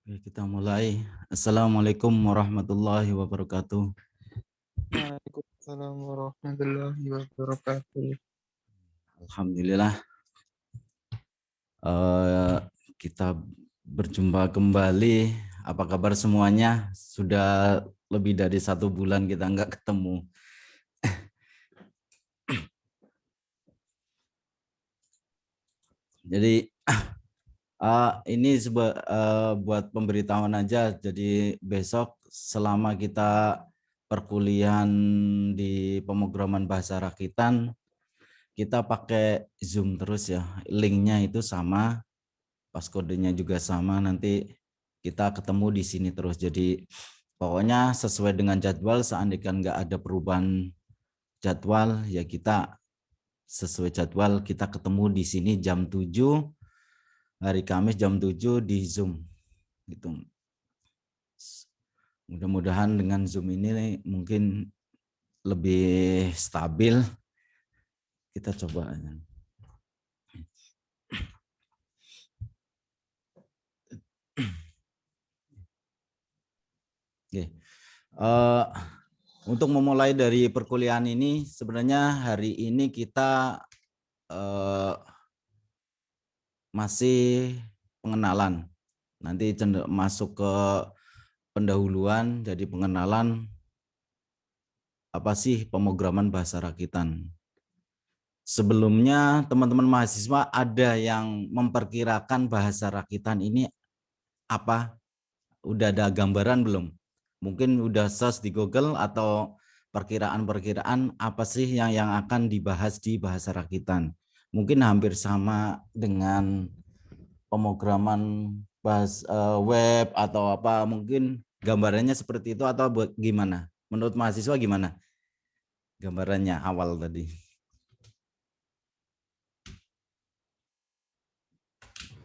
Oke, kita mulai. Assalamualaikum warahmatullahi wabarakatuh. Waalaikumsalam warahmatullahi wabarakatuh. Alhamdulillah, eh, kita berjumpa kembali. Apa kabar semuanya? Sudah lebih dari 1 bulan kita nggak ketemu. Jadi ini buat pemberitahuan aja. Jadi besok selama kita perkuliahan di pemrograman bahasa rakitan, kita pakai Zoom terus ya. Linknya itu sama, passcode-nya juga sama. Nanti kita ketemu di sini terus. Jadi pokoknya sesuai dengan jadwal. Seandainya nggak ada perubahan jadwal, ya kita sesuai jadwal kita ketemu di sini jam 7 hari Kamis jam 7 di Zoom. Gitu. Mudah-mudahan dengan Zoom ini mungkin lebih stabil. Kita coba. Oke. Untuk memulai dari perkuliahan ini, sebenarnya hari ini kita masih pengenalan. Nanti masuk ke pendahuluan, jadi pengenalan apa sih pemrograman bahasa rakitan. Sebelumnya teman-teman mahasiswa ada yang memperkirakan bahasa rakitan ini apa? Udah ada gambaran belum? Mungkin udah search di Google atau perkiraan-perkiraan apa sih yang akan dibahas di bahasa rakitan. Mungkin hampir sama dengan pemrograman web atau apa, mungkin gambarannya seperti itu atau gimana? Menurut mahasiswa gimana gambarannya awal tadi?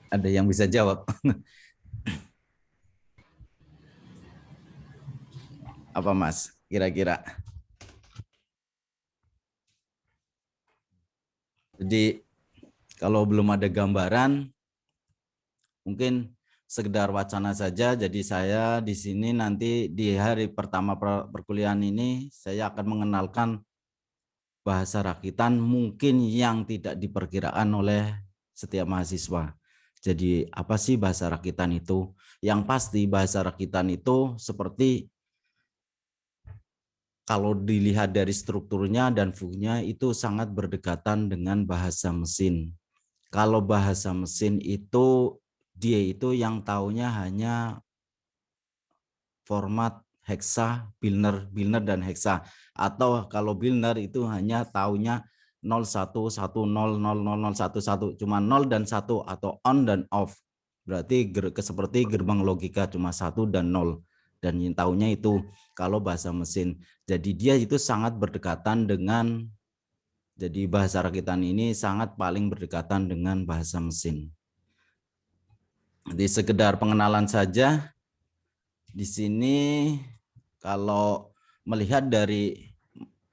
Ada yang bisa jawab? Apa Mas kira-kira? Jadi kalau belum ada gambaran, mungkin sekedar wacana saja. Jadi saya di sini nanti di hari pertama perkuliahan ini saya akan mengenalkan bahasa rakitan mungkin yang tidak diperkirakan oleh setiap mahasiswa. Jadi apa sih bahasa rakitan itu? Yang pasti bahasa rakitan itu seperti kalau dilihat dari strukturnya dan fungsinya itu sangat berdekatan dengan bahasa mesin. Kalau bahasa mesin itu dia itu yang taunya hanya format hexa, biner dan hexa. Atau kalau biner itu hanya taunya 01100011, cuma 0 dan 1 atau on dan off. Berarti seperti gerbang logika cuma 1 dan 0. Dan yang taunya itu kalau bahasa mesin. Jadi dia itu sangat berdekatan dengan, jadi bahasa rakitan ini sangat paling berdekatan dengan bahasa mesin. Jadi sekedar pengenalan saja. Di sini kalau melihat dari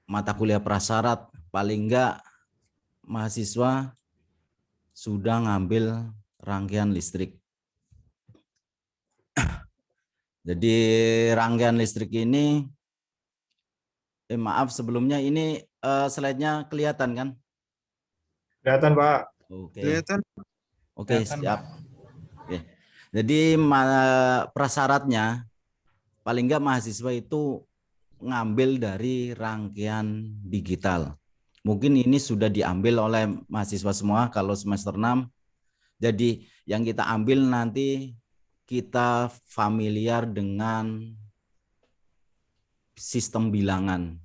mata kuliah prasyarat, paling enggak mahasiswa sudah ngambil rangkaian listrik. Jadi rangkaian listrik ini, maaf sebelumnya ini slide-nya kelihatan kan? Kelihatan, Pak. Oke. Kelihatan. Oke, siap. Oke. Jadi prasyaratnya paling enggak mahasiswa itu ngambil dari rangkaian digital. Mungkin ini sudah diambil oleh mahasiswa semua kalau semester 6. Jadi yang kita ambil nanti kita familiar dengan sistem bilangan.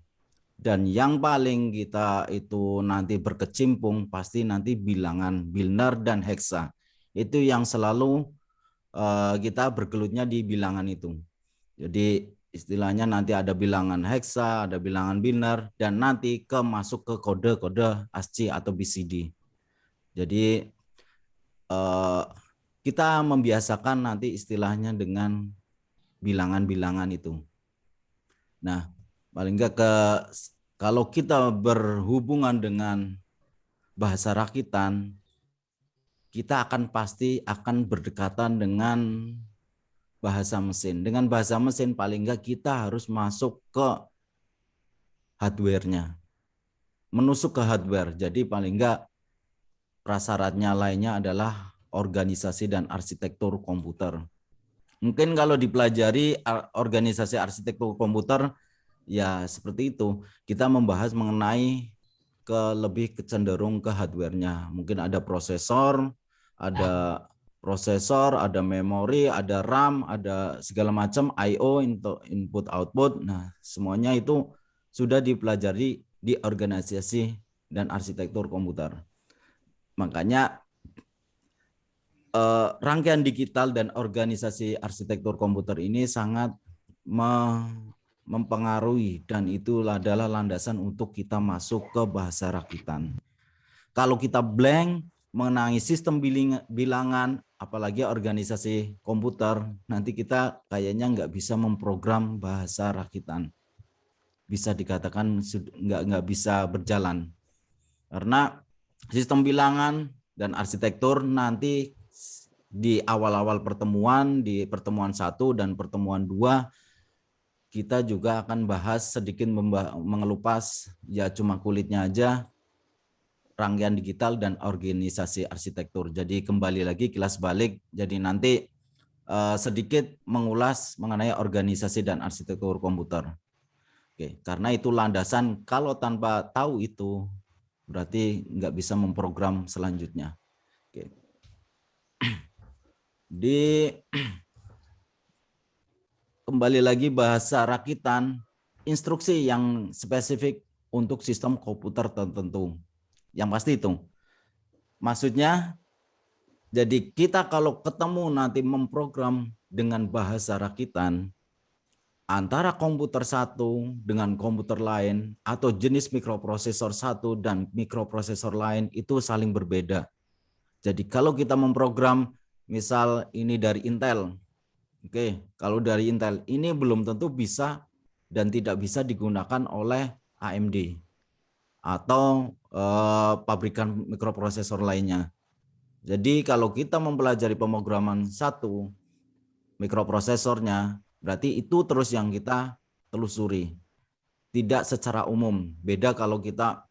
Dan yang paling kita itu nanti berkecimpung pasti nanti bilangan biner dan hexa. Itu yang selalu kita bergelutnya di bilangan itu. Jadi istilahnya nanti ada bilangan hexa, ada bilangan biner, dan nanti masuk ke kode-kode ASCII atau BCD. Jadi kita membiasakan nanti istilahnya dengan bilangan-bilangan itu. Nah, paling enggak kalau kita berhubungan dengan bahasa rakitan, kita akan pasti akan berdekatan dengan bahasa mesin. Dengan bahasa mesin paling enggak kita harus masuk ke hardware-nya. Menusuk ke hardware. Jadi paling enggak prasyaratnya lainnya adalah organisasi dan arsitektur komputer. Mungkin kalau dipelajari organisasi arsitektur komputer, ya seperti itu. Kita membahas mengenai lebih kecenderung ke hardware-nya. Mungkin ada prosesor, ada memori, ada RAM, ada segala macam I/O, input output. Nah, semuanya itu sudah dipelajari di organisasi dan arsitektur komputer. Makanya rangkaian digital dan organisasi arsitektur komputer ini sangat mempengaruhi, dan itu adalah landasan untuk kita masuk ke bahasa rakitan. Kalau kita blank mengenai sistem bilangan, apalagi organisasi komputer, nanti kita kayaknya nggak bisa memprogram bahasa rakitan. Bisa dikatakan nggak bisa berjalan. Karena sistem bilangan dan arsitektur nanti di awal-awal pertemuan, di pertemuan 1 dan pertemuan 2, kita juga akan bahas sedikit mengelupas, ya cuma kulitnya aja, rangkaian digital dan organisasi arsitektur. Jadi kembali lagi kilas balik, jadi nanti sedikit mengulas mengenai organisasi dan arsitektur komputer. Oke, karena itu landasan, kalau tanpa tahu itu berarti nggak bisa memprogram selanjutnya. Oke. Kembali lagi bahasa rakitan, instruksi yang spesifik untuk sistem komputer tertentu. Yang pasti itu. Maksudnya, jadi kita kalau ketemu nanti memprogram dengan bahasa rakitan, antara komputer satu dengan komputer lain, atau jenis mikroprosesor satu dan mikroprosesor lain itu saling berbeda. Jadi kalau kita memprogram, misal ini dari Intel, oke, kalau dari Intel ini belum tentu bisa dan tidak bisa digunakan oleh AMD atau pabrikan mikroprosesor lainnya. Jadi kalau kita mempelajari pemrograman satu mikroprosesornya, berarti itu terus yang kita telusuri. Tidak secara umum. Beda kalau kita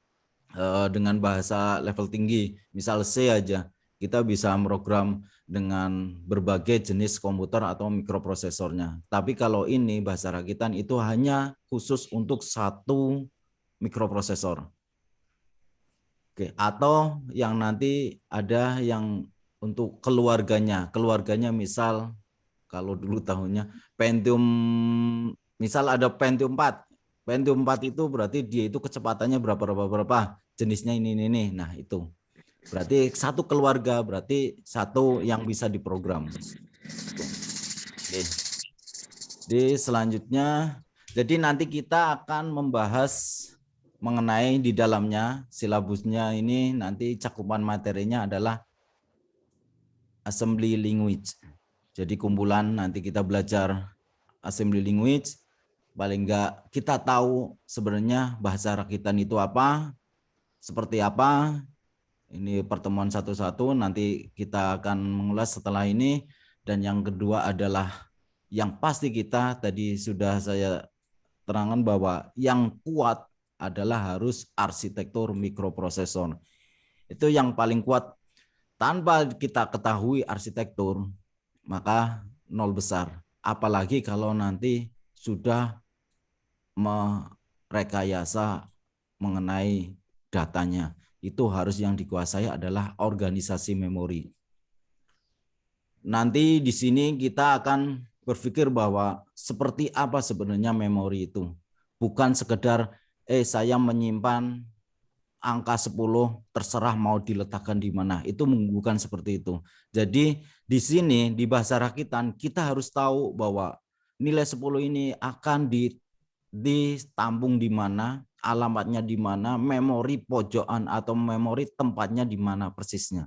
dengan bahasa level tinggi, misal C aja, kita bisa program dengan berbagai jenis komputer atau mikroprosesornya. Tapi kalau ini bahasa rakitan itu hanya khusus untuk satu mikroprosesor. Oke, atau yang nanti ada yang untuk keluarganya. Keluarganya misal kalau dulu tahunnya Pentium, misal ada Pentium 4. Pentium 4 itu berarti dia itu kecepatannya berapa jenisnya ini. Nah, itu. Berarti satu keluarga, berarti satu yang bisa diprogram. Oke. Di selanjutnya, jadi nanti kita akan membahas mengenai di dalamnya, silabusnya ini nanti cakupan materinya adalah assembly language. Jadi kumpulan nanti kita belajar assembly language, paling enggak kita tahu sebenarnya bahasa rakitan itu apa, seperti apa. Ini pertemuan satu-satu, nanti kita akan mengulas setelah ini. Dan yang kedua adalah yang pasti kita tadi sudah saya terangkan bahwa yang kuat adalah harus arsitektur mikroprosesor. Itu yang paling kuat. Tanpa kita ketahui arsitektur, maka nol besar. Apalagi kalau nanti sudah merekayasa mengenai datanya. Itu harus yang dikuasai adalah organisasi memori. Nanti di sini kita akan berpikir bahwa seperti apa sebenarnya memori itu. Bukan sekedar saya menyimpan angka 10 terserah mau diletakkan di mana. Itu bukan seperti itu. Jadi di sini di bahasa rakitan kita harus tahu bahwa nilai 10 ini akan ditampung di mana, alamatnya di mana, memori pojokan atau memori tempatnya di mana persisnya.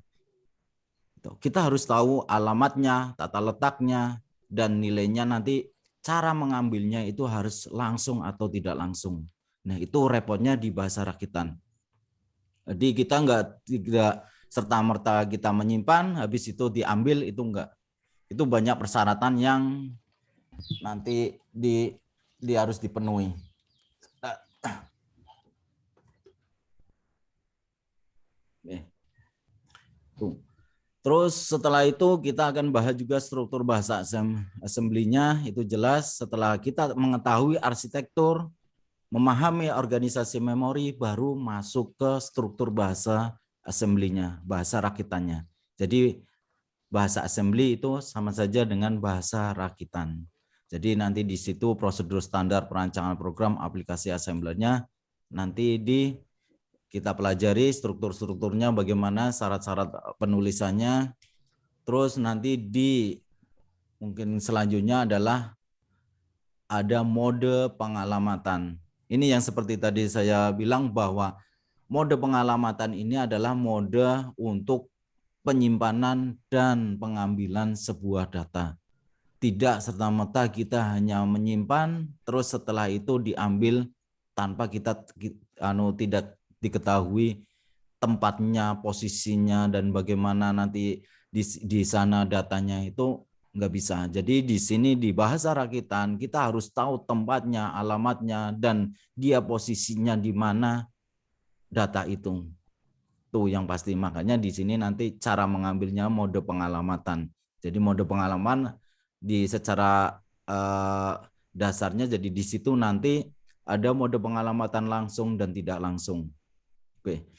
Kita harus tahu alamatnya, tata letaknya, dan nilainya nanti cara mengambilnya itu harus langsung atau tidak langsung. Nah, itu repotnya di bahasa rakitan. Jadi kita tidak serta-merta kita menyimpan, habis itu diambil, itu enggak. Itu banyak persyaratan yang nanti harus dipenuhi. Terus setelah itu kita akan bahas juga struktur bahasa assembly-nya, itu jelas. Setelah kita mengetahui arsitektur, memahami organisasi memori, baru masuk ke struktur bahasa assembly-nya, bahasa rakitannya. Jadi bahasa assembly itu sama saja dengan bahasa rakitan. Jadi nanti di situ prosedur standar perancangan program aplikasi assemblernya nanti kita pelajari struktur-strukturnya, bagaimana syarat-syarat penulisannya. Terus nanti mungkin selanjutnya adalah ada mode pengalamatan. Ini yang seperti tadi saya bilang bahwa mode pengalamatan ini adalah mode untuk penyimpanan dan pengambilan sebuah data. Tidak serta-merta kita hanya menyimpan, terus setelah itu diambil tanpa kita tidak diketahui tempatnya, posisinya, dan bagaimana nanti di sana datanya, itu nggak bisa. Jadi di sini di bahasa rakitan kita harus tahu tempatnya, alamatnya, dan dia posisinya di mana data itu. Tuh yang pasti. Makanya di sini nanti cara mengambilnya mode pengalamatan. Jadi mode pengalaman secara dasarnya, jadi di situ nanti ada mode pengalamatan langsung dan tidak langsung. Oke.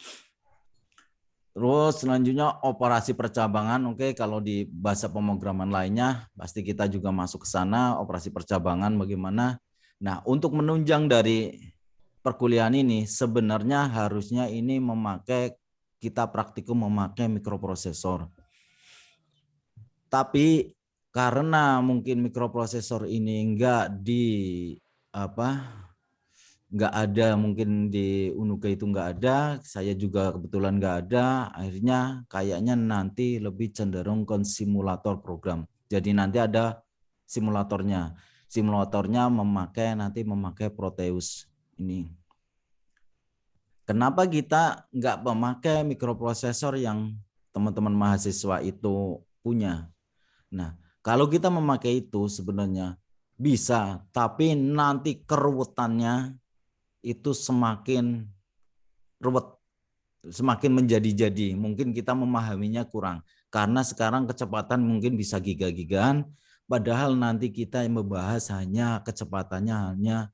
Terus selanjutnya operasi percabangan. Oke, kalau di bahasa pemrograman lainnya pasti kita juga masuk ke sana, operasi percabangan bagaimana. Nah, untuk menunjang dari perkuliahan ini sebenarnya harusnya ini kita praktikum memakai mikroprosesor. Tapi karena mungkin mikroprosesor ini nggak ada, mungkin di Unuga itu nggak ada, saya juga kebetulan nggak ada, akhirnya kayaknya nanti lebih cenderung ke simulator program. Jadi nanti ada simulatornya memakai Proteus ini. Kenapa kita nggak memakai mikroprosesor yang teman-teman mahasiswa itu punya? Nah, kalau kita memakai itu sebenarnya bisa, tapi nanti keruwetannya itu semakin ruwet, semakin menjadi-jadi. Mungkin kita memahaminya kurang. Karena sekarang kecepatan mungkin bisa giga-gigaan, padahal nanti kita yang membahas kecepatannya hanya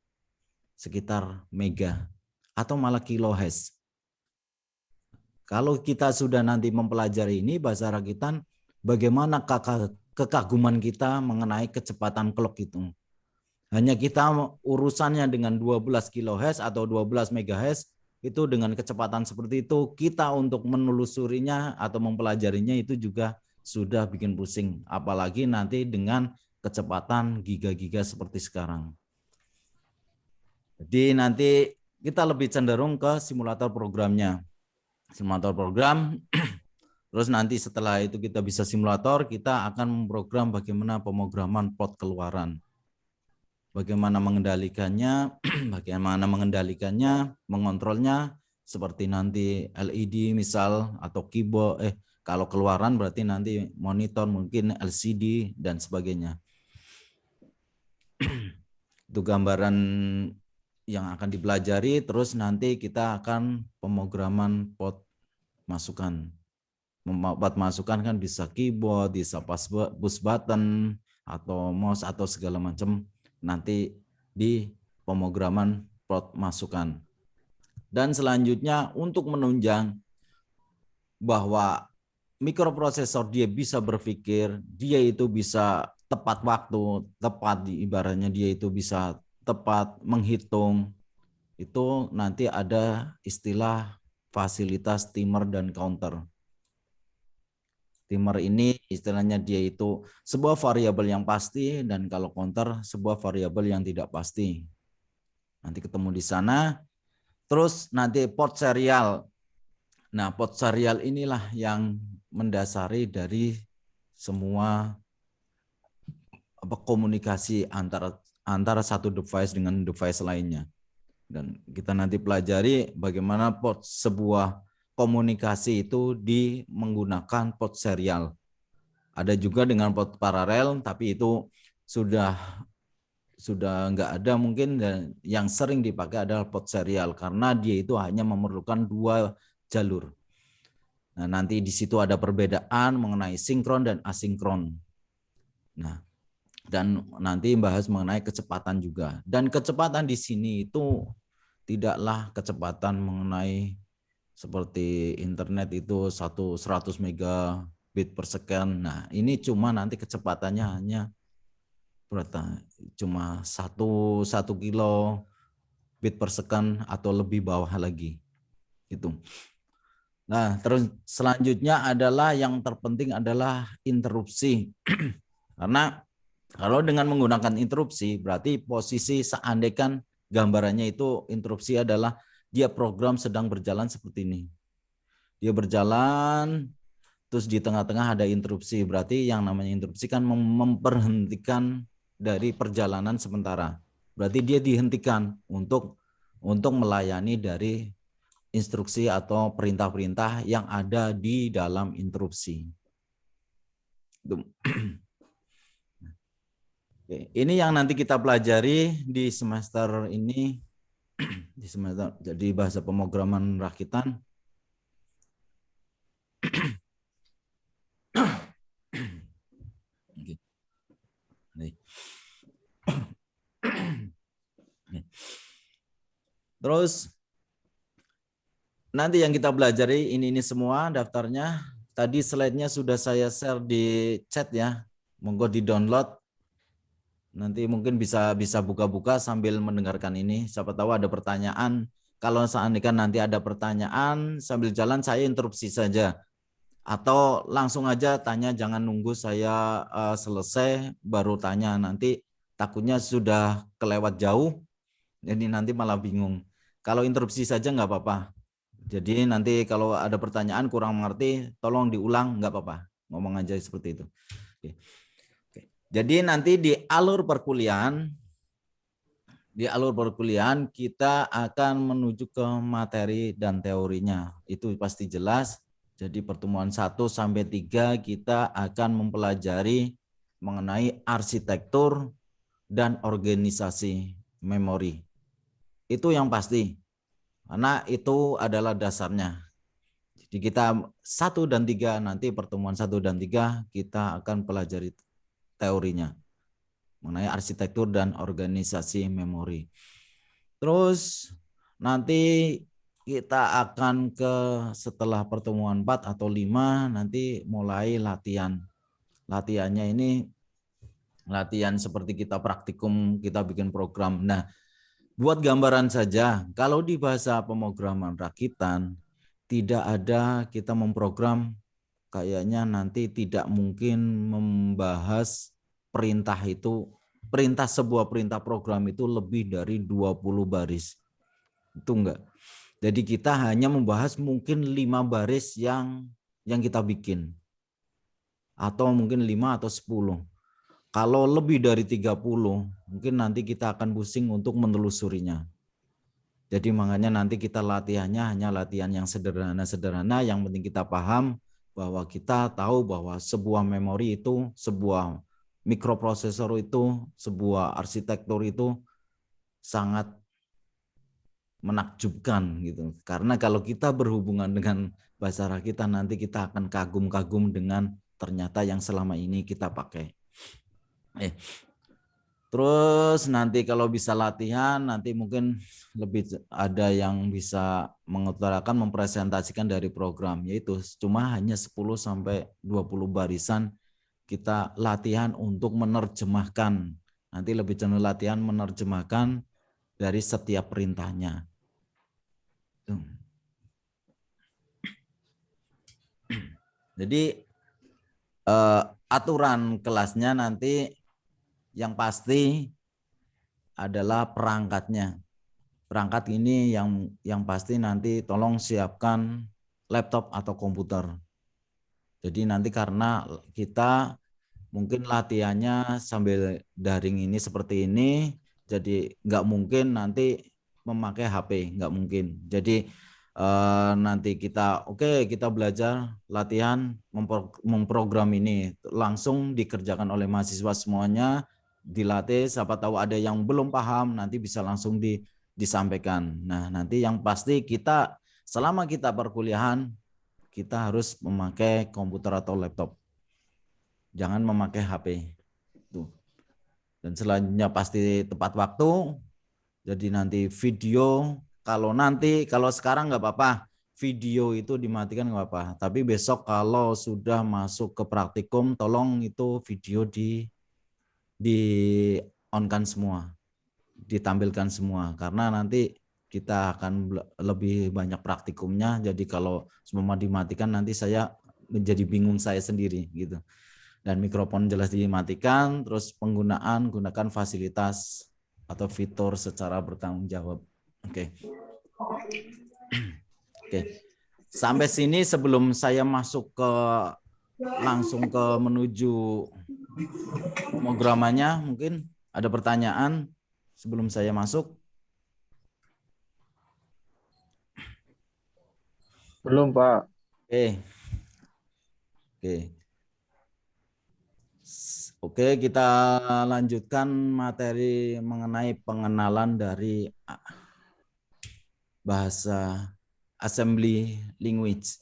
sekitar mega atau malah kilohertz. Kalau kita sudah nanti mempelajari ini bahasa rakitan, bagaimana kekaguman kita mengenai kecepatan clock itu. Hanya kita urusannya dengan 12 kHz atau 12 MHz, itu dengan kecepatan seperti itu, kita untuk menelusurinya atau mempelajarinya itu juga sudah bikin pusing. Apalagi nanti dengan kecepatan giga-giga seperti sekarang. Jadi nanti kita lebih cenderung ke simulator programnya. Simulator program, terus nanti setelah itu kita bisa simulator, kita akan memprogram bagaimana pemrograman plot keluaran. Bagaimana mengendalikannya, mengontrolnya, seperti nanti LED misal, atau keyboard, kalau keluaran berarti nanti monitor, mungkin LCD, dan sebagainya. Itu gambaran yang akan dipelajari, terus nanti kita akan pemrograman port masukan. Port masukan kan bisa keyboard, bisa push button, atau mouse, atau segala macam. Nanti di pemrograman plot masukan. Dan selanjutnya untuk menunjang bahwa mikroprosesor dia bisa berpikir, dia itu bisa tepat waktu, tepat ibaratnya dia itu bisa tepat menghitung, itu nanti ada istilah fasilitas timer dan counter. Timer ini istilahnya dia itu sebuah variabel yang pasti, dan kalau counter sebuah variabel yang tidak pasti. Nanti ketemu di sana. Terus nanti port serial. Nah, port serial inilah yang mendasari dari semua komunikasi antara satu device dengan device lainnya. Dan kita nanti pelajari bagaimana sebuah komunikasi itu menggunakan port serial. Ada juga dengan pot paralel, tapi itu sudah nggak ada mungkin, dan yang sering dipakai adalah pot serial karena dia itu hanya memerlukan 2 jalur. Nah, nanti di situ ada perbedaan mengenai sinkron dan asinkron. Nah, dan nanti bahas mengenai kecepatan juga. Dan kecepatan di sini itu tidaklah kecepatan mengenai seperti internet itu 100 megabit per second. Nah, ini cuma nanti kecepatannya hanya berapa? Cuma 1 kilobit per second atau lebih bawah lagi. Itu. Nah, terus selanjutnya adalah yang terpenting adalah interupsi. Karena kalau dengan menggunakan interupsi berarti posisi seandainya gambarannya itu interupsi adalah dia program sedang berjalan seperti ini. Dia berjalan terus di tengah-tengah ada interupsi. Berarti yang namanya interupsi kan memperhentikan dari perjalanan sementara. Berarti dia dihentikan untuk melayani dari instruksi atau perintah-perintah yang ada di dalam interupsi. Ini yang nanti kita pelajari di semester ini, di semester jadi bahasa pemrograman rakitan. Terus nanti yang kita pelajari ini semua daftarnya. Tadi slide-nya sudah saya share di chat ya. Monggo di-download. Nanti mungkin bisa buka-buka sambil mendengarkan ini. Siapa tahu ada pertanyaan. Kalau seandainya nanti ada pertanyaan sambil jalan saya interupsi saja. Atau langsung aja tanya, jangan nunggu saya selesai baru tanya. Nanti takutnya sudah kelewat jauh. Jadi nanti malah bingung. Kalau interupsi saja nggak apa-apa. Jadi nanti kalau ada pertanyaan kurang mengerti, tolong diulang, nggak apa-apa. Ngomong aja seperti itu. Oke. Jadi nanti di alur perkuliahan kita akan menuju ke materi dan teorinya. Itu pasti jelas. Jadi pertemuan 1 sampai 3 kita akan mempelajari mengenai arsitektur dan organisasi memori. Itu yang pasti. Karena itu adalah dasarnya. Jadi kita 1 dan 3 nanti pertemuan 1 dan 3 kita akan pelajari teorinya mengenai arsitektur dan organisasi memori. Terus nanti kita akan ke setelah pertemuan 4 atau 5 nanti mulai latihan. Latihannya ini latihan seperti kita praktikum, kita bikin program. Nah, buat gambaran saja, kalau di bahasa pemrograman rakitan tidak ada kita memprogram, kayaknya nanti tidak mungkin membahas perintah itu, sebuah perintah program itu lebih dari 20 baris. Itu enggak. Jadi kita hanya membahas mungkin 5 baris yang kita bikin. Atau mungkin 5 atau 10. Kalau lebih dari 30, mungkin nanti kita akan pusing untuk menelusurinya. Jadi makanya nanti kita latihannya hanya latihan yang sederhana-sederhana, yang penting kita paham bahwa kita tahu bahwa sebuah memori itu, sebuah mikroprosesor itu, sebuah arsitektur itu sangat menakjubkan gitu. Karena kalau kita berhubungan dengan bahasa rakitan nanti kita akan kagum-kagum dengan ternyata yang selama ini kita pakai. Terus nanti kalau bisa latihan, nanti mungkin lebih ada yang bisa mengutarakan, mempresentasikan dari program, yaitu cuma hanya 10 sampai 20 barisan kita latihan untuk menerjemahkan. Nanti lebih cenderung latihan menerjemahkan dari setiap perintahnya. Jadi aturan kelasnya nanti yang pasti adalah perangkatnya. Perangkat ini yang pasti nanti tolong siapkan laptop atau komputer. Jadi nanti karena kita mungkin latihannya sambil daring ini seperti ini, jadi nggak mungkin nanti memakai HP, nggak mungkin. Jadi nanti kita kita belajar latihan memprogram ini langsung dikerjakan oleh mahasiswa semuanya, dilatih, siapa tahu ada yang belum paham nanti bisa langsung disampaikan. Nah, nanti yang pasti kita selama kita perkuliahan kita harus memakai komputer atau laptop. Jangan memakai HP. Tuh. Dan selanjutnya pasti tepat waktu. Jadi nanti video, kalau sekarang nggak apa-apa, video itu dimatikan nggak apa-apa. Tapi besok kalau sudah masuk ke praktikum, tolong itu video di on-kan semua, ditampilkan semua. Karena nanti kita akan lebih banyak praktikumnya. Jadi kalau semua dimatikan nanti saya menjadi bingung saya sendiri gitu. Dan mikrofon jelas dimatikan, terus gunakan fasilitas atau fitur secara bertanggung jawab. Oke. Sampai sini sebelum saya masuk langsung ke menuju pemrogramannya, mungkin ada pertanyaan sebelum saya masuk? Belum, Pak. Oke, kita lanjutkan materi mengenai pengenalan dari bahasa assembly language.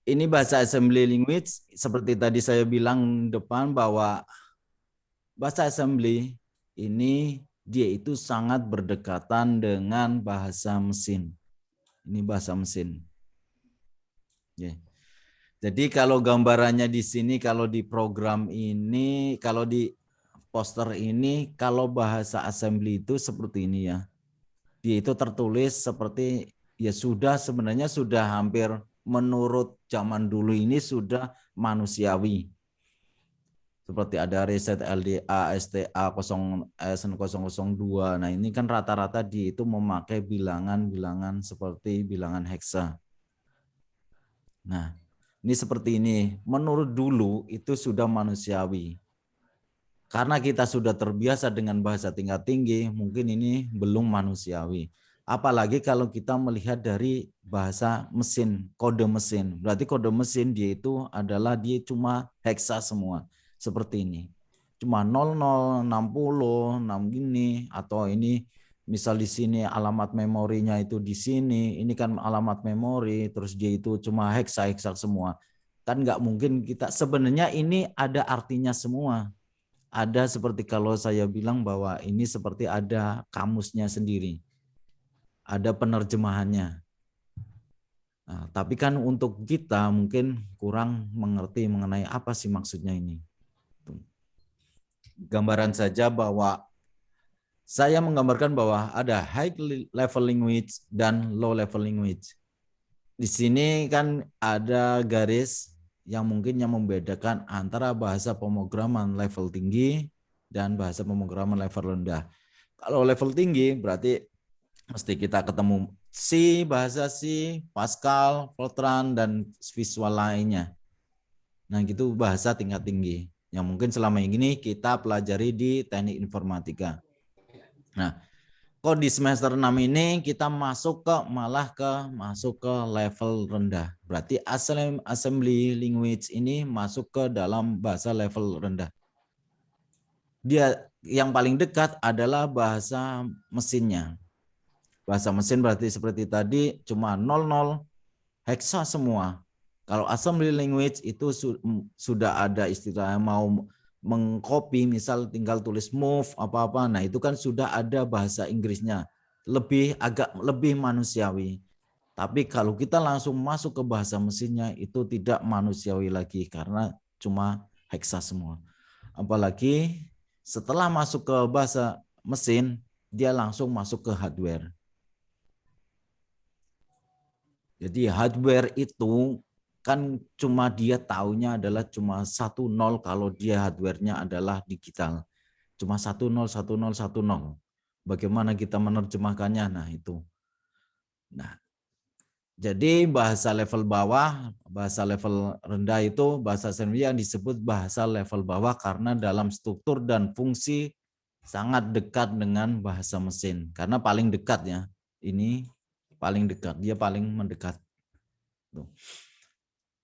Ini bahasa assembly language, seperti tadi saya bilang depan bahwa bahasa assembly ini dia itu sangat berdekatan dengan bahasa mesin. Ini bahasa mesin. Jadi kalau gambarannya di sini, kalau di program ini, kalau di poster ini, kalau bahasa assembly itu seperti ini ya. Dia itu tertulis seperti ya sebenarnya sudah hampir menurut zaman dulu ini sudah manusiawi. Seperti ada reset LDA, STA 0S002. Nah, ini kan rata-rata dia itu memakai bilangan-bilangan seperti bilangan heksa. Nah, ini seperti ini. Menurut dulu itu sudah manusiawi. Karena kita sudah terbiasa dengan bahasa tingkat tinggi, mungkin ini belum manusiawi. Apalagi kalau kita melihat dari bahasa mesin, kode mesin. Berarti kode mesin dia itu adalah dia cuma heksa semua. Seperti ini. Cuma 00, 60, 6 gini, atau ini misal di sini alamat memorinya itu di sini, ini kan alamat memori, terus dia itu cuma heksa semua. Kan nggak mungkin kita, sebenarnya ini ada artinya semua. Ada seperti kalau saya bilang bahwa ini seperti ada kamusnya sendiri. Ada penerjemahannya. Nah, tapi kan untuk kita mungkin kurang mengerti mengenai apa sih maksudnya ini. Gambaran saja bahwa saya menggambarkan bahwa ada high level language dan low level language. Di sini kan ada garis yang mungkin yang membedakan antara bahasa pemrograman level tinggi dan bahasa pemrograman level rendah. Kalau level tinggi berarti mesti kita ketemu C, bahasa C, Pascal, Fortran, dan visual lainnya. Nah, gitu bahasa tingkat tinggi. Yang mungkin selama ini kita pelajari di teknik informatika. Nah, kok di semester 6 ini kita masuk ke level rendah. Berarti assembly language ini masuk ke dalam bahasa level rendah. Dia yang paling dekat adalah bahasa mesinnya. Bahasa mesin berarti seperti tadi cuma 00 heksa semua. Kalau assembly language itu sudah ada istilahnya mau mengcopy, misal tinggal tulis move apa-apa. Nah, itu kan sudah ada bahasa Inggrisnya. Agak lebih manusiawi. Tapi kalau kita langsung masuk ke bahasa mesinnya itu tidak manusiawi lagi karena cuma heksa semua. Apalagi setelah masuk ke bahasa mesin, dia langsung masuk ke hardware. Jadi hardware itu kan cuma dia taunya adalah cuma 10 kalau dia hardware-nya adalah digital. Cuma 10, 10, 10. Bagaimana kita menerjemahkannya? Nah, itu. Nah, jadi bahasa level bawah, bahasa level rendah itu bahasa assembly yang disebut bahasa level bawah karena dalam struktur dan fungsi sangat dekat dengan bahasa mesin. Karena paling dekat ya. Ini paling dekat, dia paling mendekat. Tuh.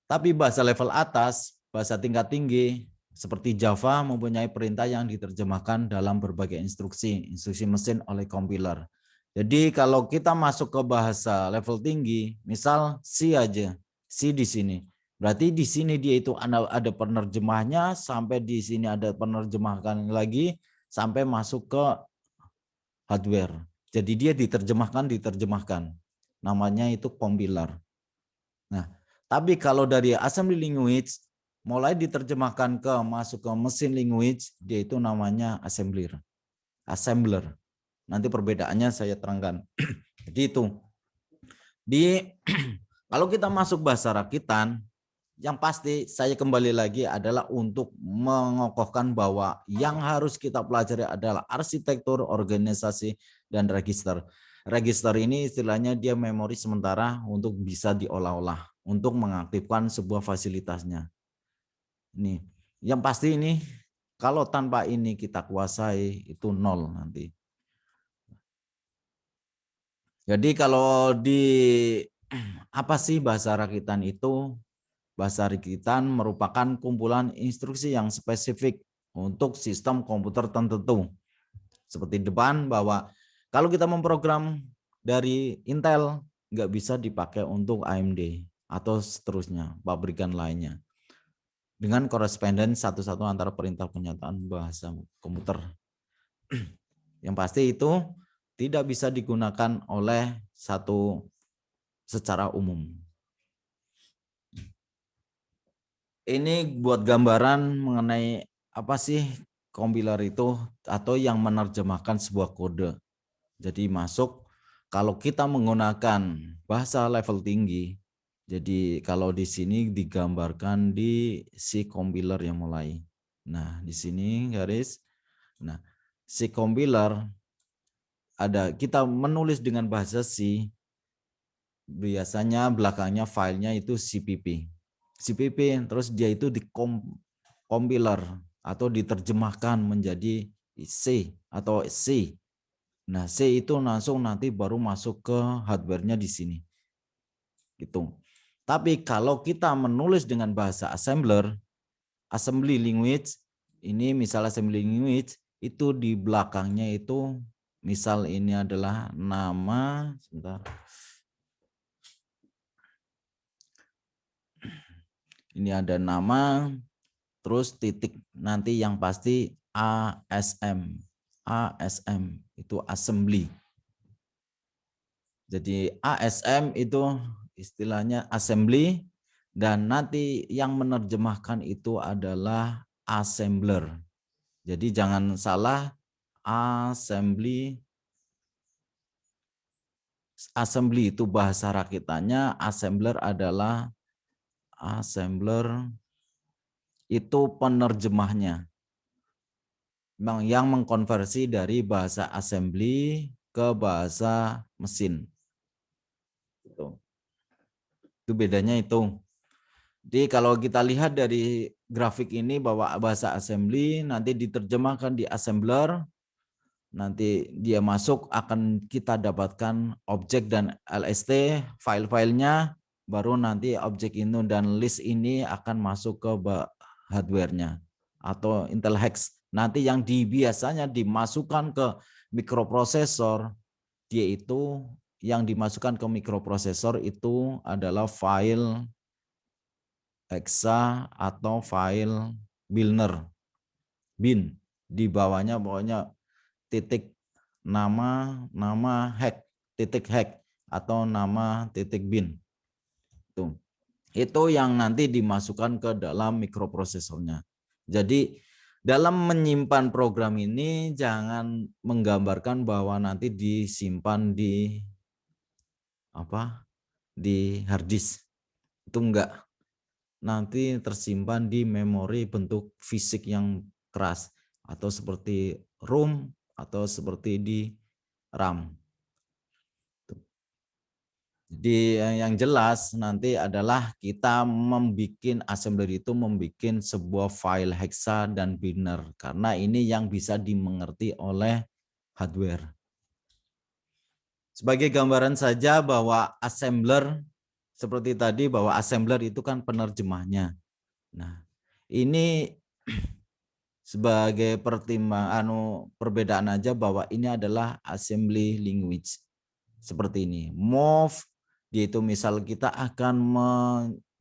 Tapi bahasa level atas, bahasa tingkat tinggi seperti Java mempunyai perintah yang diterjemahkan dalam berbagai instruksi mesin oleh compiler. Jadi kalau kita masuk ke bahasa level tinggi, misal C aja, C di sini. Berarti di sini dia itu ada penerjemahnya, sampai di sini ada penerjemahkan lagi, sampai masuk ke hardware. Jadi dia diterjemahkan. Namanya itu compiler. Nah, tapi kalau dari assembly language mulai diterjemahkan ke masuk ke mesin language, dia itu namanya assembler. Nanti perbedaannya saya terangkan. Jadi itu. Kalau kita masuk bahasa rakitan, yang pasti saya kembali lagi adalah untuk mengokohkan bahwa yang harus kita pelajari adalah arsitektur, organisasi, dan register. Register ini istilahnya dia memori sementara untuk bisa diolah-olah, untuk mengaktifkan sebuah fasilitasnya. Ini, yang pasti ini kalau tanpa ini kita kuasai itu nol nanti. Jadi kalau apa sih bahasa rakitan itu? Bahasa rakitan merupakan kumpulan instruksi yang spesifik untuk sistem komputer tertentu. Seperti depan bahwa kalau kita memprogram dari Intel, nggak bisa dipakai untuk AMD atau seterusnya, pabrikan lainnya. Dengan koresponden satu-satu antara perintah penyataan bahasa komputer. Yang pasti itu tidak bisa digunakan oleh satu secara umum. Ini buat gambaran mengenai apa sih compiler itu atau yang menerjemahkan sebuah kode. Jadi masuk kalau kita menggunakan bahasa level tinggi. Jadi kalau di sini digambarkan di si compiler yang mulai. Nah, di sini garis. Nah, si compiler ada kita menulis dengan bahasa C. Biasanya belakangnya filenya itu CPP. CPP terus dia itu compiler atau diterjemahkan menjadi C atau C. Nah, C itu langsung nanti baru masuk ke hardware-nya di sini. Gitu. Tapi kalau kita menulis dengan bahasa assembler, assembly language, ini misal assembly language itu di belakangnya itu misal ini adalah nama, sebentar. Ini ada nama, terus titik nanti yang pasti ASM. ASM itu assembly. Jadi ASM itu istilahnya assembly dan nanti yang menerjemahkan itu adalah assembler. Jadi jangan salah, assembly itu bahasa rakitannya, assembler adalah assembler itu penerjemahnya. Yang mengkonversi dari bahasa assembly ke bahasa mesin. Itu bedanya itu. Jadi kalau kita lihat dari grafik ini bahwa bahasa assembly nanti diterjemahkan di assembler, nanti dia masuk akan kita dapatkan objek dan LST file-filenya, baru nanti objek ini dan list ini akan masuk ke hardware-nya atau Intel Hex. Nanti yang biasanya dimasukkan ke mikroprosesor, dia itu yang dimasukkan ke mikroprosesor itu adalah file hexa atau file binner. Bin di bawahnya pokoknya titik nama hack, titik hack atau nama titik bin. Itu yang nanti dimasukkan ke dalam mikroprosesornya. Jadi dalam menyimpan program ini jangan menggambarkan bahwa nanti disimpan di hard disk. Itu enggak. Nanti tersimpan di memori bentuk fisik yang keras atau seperti ROM atau seperti di RAM. Jadi yang jelas nanti adalah kita membuat assembler itu membuat sebuah file hexa dan binner karena ini yang bisa dimengerti oleh hardware. Sebagai gambaran saja bahwa assembler seperti tadi bahwa assembler itu kan penerjemahnya. Nah, ini sebagai perbedaan aja bahwa ini adalah assembly language. Seperti ini. Move yaitu misal kita akan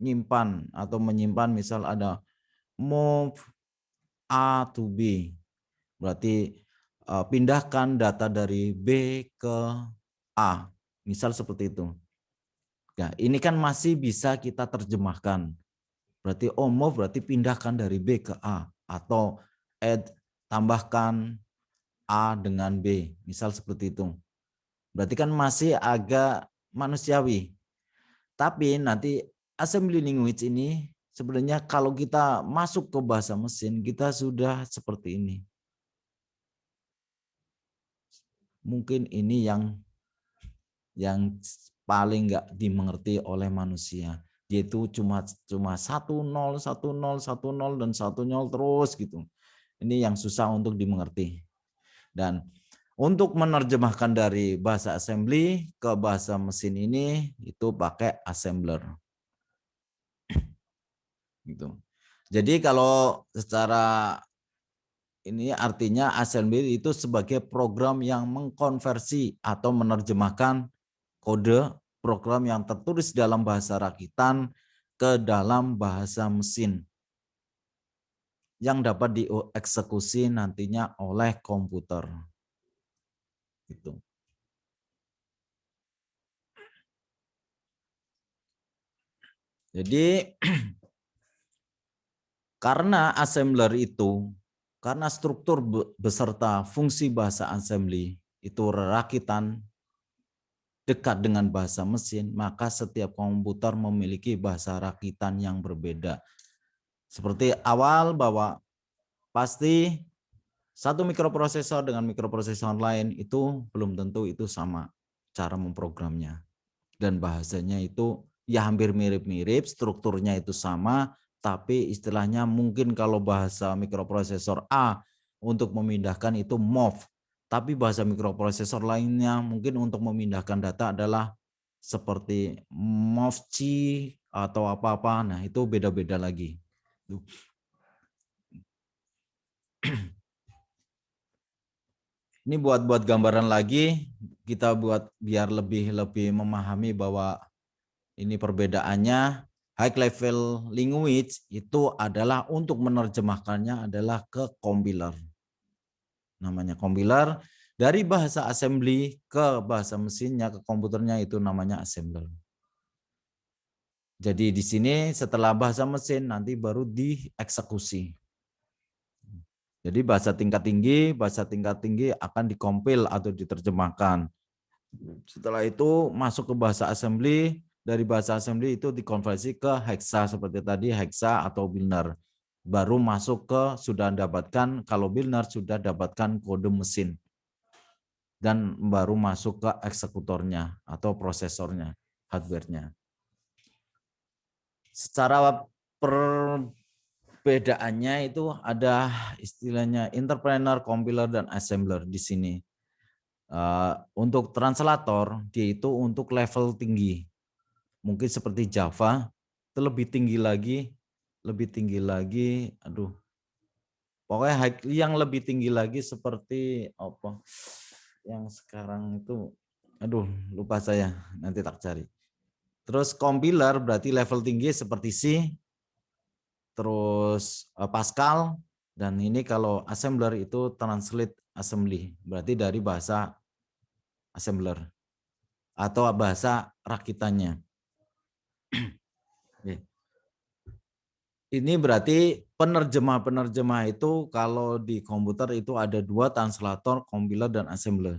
menyimpan misal ada move A to B. Berarti pindahkan data dari B ke A. Misal seperti itu. Nah, ini kan masih bisa kita terjemahkan. Berarti move berarti pindahkan dari B ke A atau add tambahkan A dengan B. Misal seperti itu. Berarti kan masih agak manusiawi. Tapi nanti assembly language ini sebenarnya kalau kita masuk ke bahasa mesin kita sudah seperti ini. Mungkin ini yang paling nggak dimengerti oleh manusia, yaitu cuma 10 10 10 dan 10 terus gitu. Ini yang susah untuk dimengerti. Dan untuk menerjemahkan dari bahasa assembly ke bahasa mesin ini itu pakai assembler. Gitu. Jadi kalau secara ini artinya assembly itu sebagai program yang mengkonversi atau menerjemahkan kode program yang tertulis dalam bahasa rakitan ke dalam bahasa mesin yang dapat dieksekusi nantinya oleh komputer. Gitu. Jadi karena assembler itu, karena struktur beserta fungsi bahasa assembly itu rakitan dekat dengan bahasa mesin, maka setiap komputer memiliki bahasa rakitan yang berbeda. Seperti awal bahwa pasti satu mikroprosesor dengan mikroprosesor lain itu belum tentu itu sama cara memprogramnya. Dan bahasanya itu ya hampir mirip-mirip, strukturnya itu sama, tapi istilahnya mungkin kalau bahasa mikroprosesor A untuk memindahkan itu move, tapi bahasa mikroprosesor lainnya mungkin untuk memindahkan data adalah seperti move-C atau apa-apa. Nah, itu beda-beda lagi. Ini buat gambaran lagi, kita buat biar lebih memahami bahwa ini perbedaannya. High level language itu adalah untuk menerjemahkannya adalah ke compiler. Namanya compiler, dari bahasa assembly ke bahasa mesinnya ke komputernya itu namanya assembler. Jadi di sini setelah bahasa mesin nanti baru dieksekusi. Jadi bahasa tingkat tinggi akan dikompil atau diterjemahkan. Setelah itu masuk ke bahasa assembly, dari bahasa assembly itu dikonversi ke hexa seperti tadi, hexa atau biner. Baru masuk ke sudah dapatkan, kalau biner sudah dapatkan kode mesin. Dan baru masuk ke eksekutornya atau prosesornya, hardware-nya. Secara perbedaannya itu ada istilahnya interpreter, compiler, dan assembler di sini. Untuk translator dia itu untuk level tinggi, mungkin seperti Java itu lebih tinggi lagi, pokoknya yang lebih tinggi lagi seperti apa yang sekarang itu, lupa saya, nanti tak cari. Terus compiler berarti level tinggi seperti C, terus Pascal, dan ini kalau assembler itu translate assembly, berarti dari bahasa assembler atau bahasa rakitannya. Ini berarti penerjemah itu kalau di komputer itu ada 2, translator, compiler, dan assembler.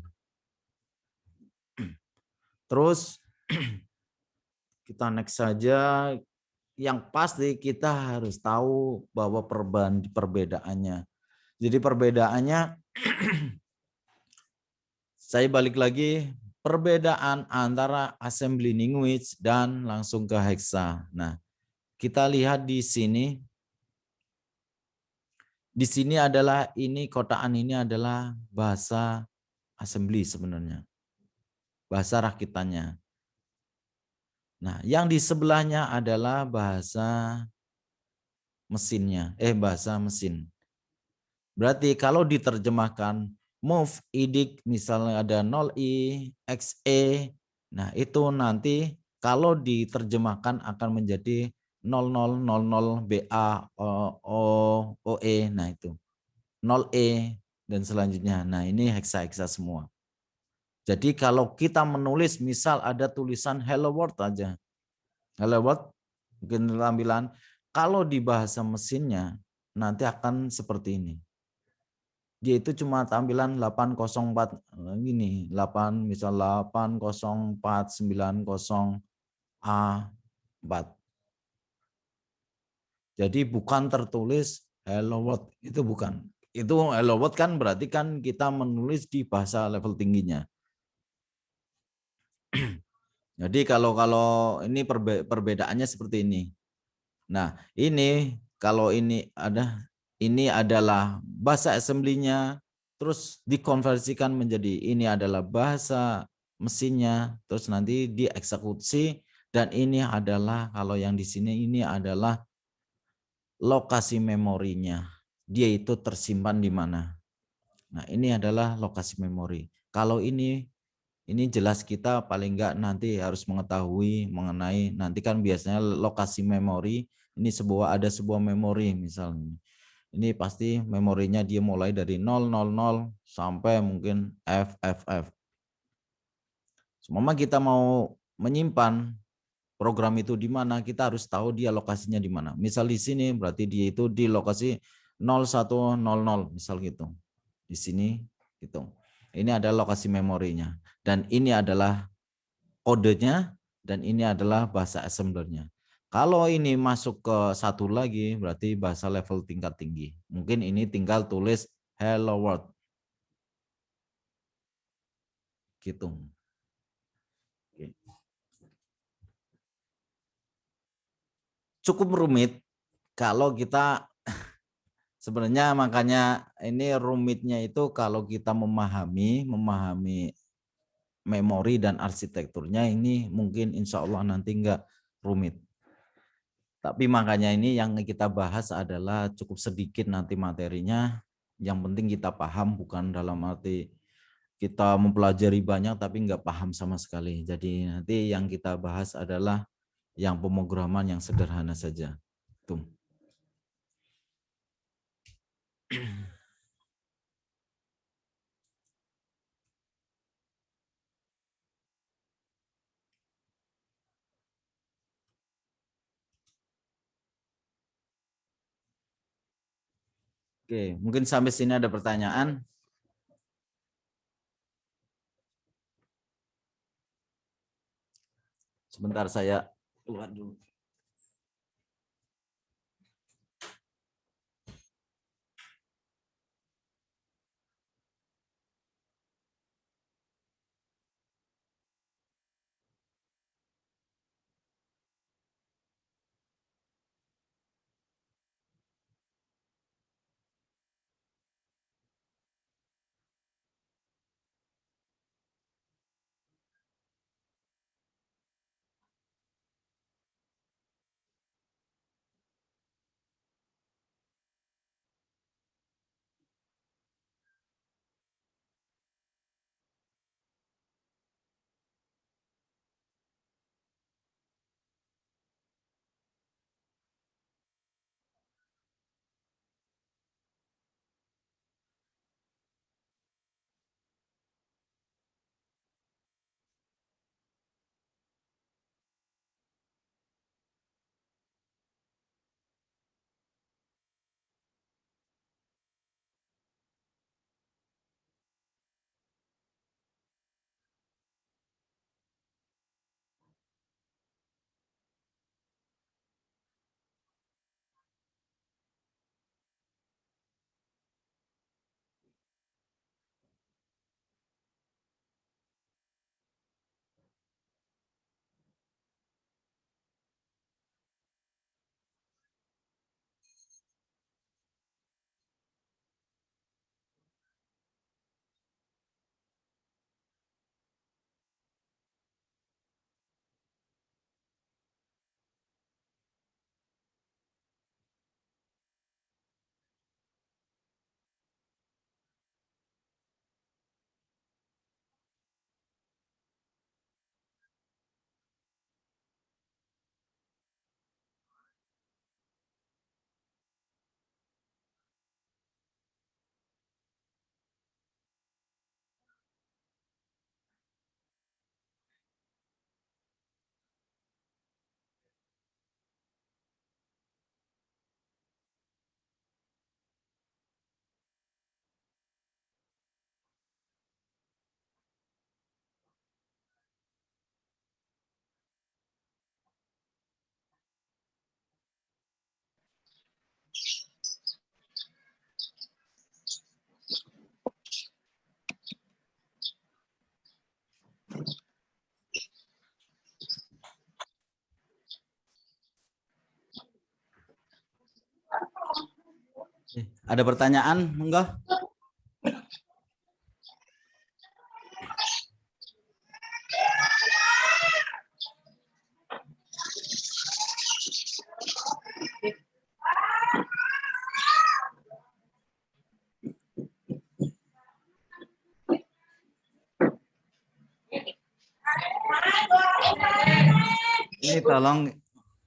Terus kita next saja. Yang pasti kita harus tahu bahwa perbedaannya. Jadi perbedaannya saya balik lagi, perbedaan antara assembly language dan langsung ke hexa. Nah, kita lihat di sini. Di sini adalah kotaan ini adalah bahasa assembly sebenarnya. bahasa rakitannya. Nah, yang di sebelahnya adalah bahasa mesinnya, bahasa mesin. Berarti kalau diterjemahkan move, idik, misalnya ada 0i, xe, nah itu nanti kalau diterjemahkan akan menjadi 0000 ba, oe, nah itu 0e dan selanjutnya. Nah ini heksa-heksa semua. Jadi kalau kita menulis misal ada tulisan hello world aja. Hello world mungkin tampilan kalau di bahasa mesinnya nanti akan seperti ini. Dia itu cuma tampilan 804 gini, 8 misal 80490A4. Jadi bukan tertulis hello world, itu bukan. Itu hello world kan berarti kan kita menulis di bahasa level tingginya. Jadi kalau ini perbedaannya seperti ini. Nah, ini kalau ini adalah bahasa assembly-nya, terus dikonversikan menjadi ini adalah bahasa mesinnya, terus nanti dieksekusi, dan ini adalah kalau yang di sini ini adalah lokasi memorinya. Dia itu tersimpan di mana. Nah, ini adalah lokasi memori. Kalau ini jelas kita paling enggak nanti harus mengetahui mengenai nanti kan biasanya lokasi memori ini ada sebuah memori misalnya. Ini pasti memorinya dia mulai dari 000 sampai mungkin FFF. Semua kita mau menyimpan program itu di mana, kita harus tahu dia lokasinya di mana. Misal di sini berarti dia itu di lokasi 0100 misal gitu. Di sini gitu. Ini adalah lokasi memorinya dan ini adalah kodenya dan ini adalah bahasa assemblernya. Kalau ini masuk ke satu lagi berarti bahasa level tingkat tinggi. Mungkin ini tinggal tulis hello world. Gitu. Cukup rumit kalau kita sebenarnya makanya ini rumitnya itu kalau kita memahami memori dan arsitekturnya ini mungkin insya Allah nanti enggak rumit. Tapi makanya ini yang kita bahas adalah cukup sedikit nanti materinya. Yang penting kita paham bukan dalam arti kita mempelajari banyak tapi enggak paham sama sekali. Jadi nanti yang kita bahas adalah yang pemrograman yang sederhana saja. Tuh. Oke, mungkin sampai sini ada pertanyaan. Sebentar saya keluar dulu. Ada pertanyaan? Enggak? Ini tolong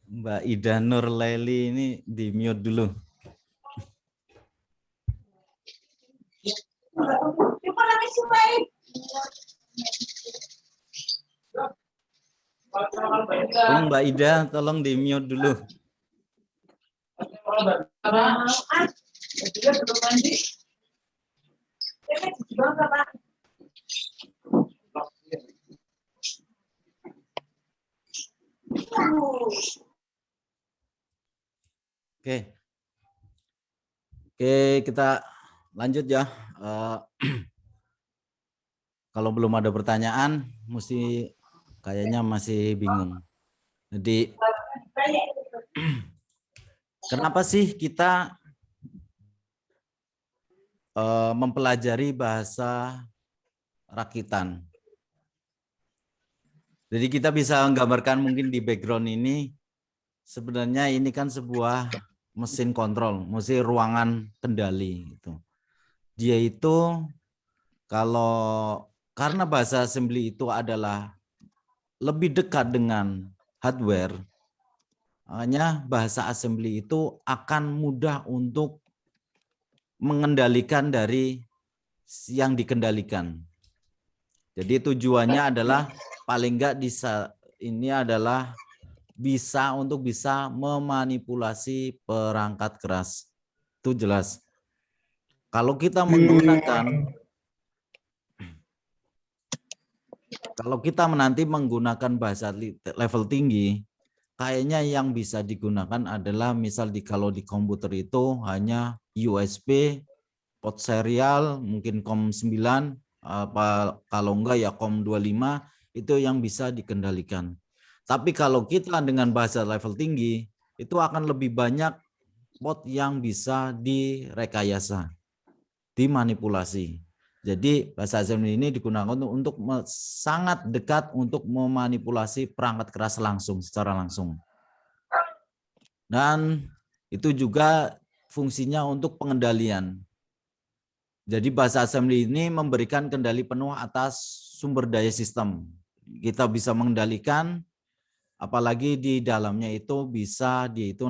Mbak Ida Nurlaili ini di mute dulu. Tolong Mbak Ida, tolong di mute dulu. Oke, kita lanjut ya. Kalau belum ada pertanyaan, kayaknya masih bingung. Jadi, kenapa sih kita mempelajari bahasa rakitan? Jadi kita bisa menggambarkan mungkin di background ini, sebenarnya ini kan sebuah mesin kontrol, mesin ruangan kendali. Dia itu karena bahasa assembly itu adalah lebih dekat dengan hardware, makanya bahasa assembly itu akan mudah untuk mengendalikan dari yang dikendalikan. Jadi tujuannya adalah paling enggak ini adalah bisa memanipulasi perangkat keras. Itu jelas. Kalau kita nanti menggunakan bahasa level tinggi, kayaknya yang bisa digunakan adalah kalau di komputer itu hanya USB, port serial, mungkin COM9, kalau enggak ya COM25, itu yang bisa dikendalikan. Tapi kalau kita dengan bahasa level tinggi, itu akan lebih banyak port yang bisa direkayasa, dimanipulasi. Jadi bahasa assembly ini digunakan untuk sangat dekat untuk memanipulasi perangkat keras secara langsung. Dan itu juga fungsinya untuk pengendalian. Jadi bahasa assembly ini memberikan kendali penuh atas sumber daya sistem. Kita bisa mengendalikan, apalagi di dalamnya itu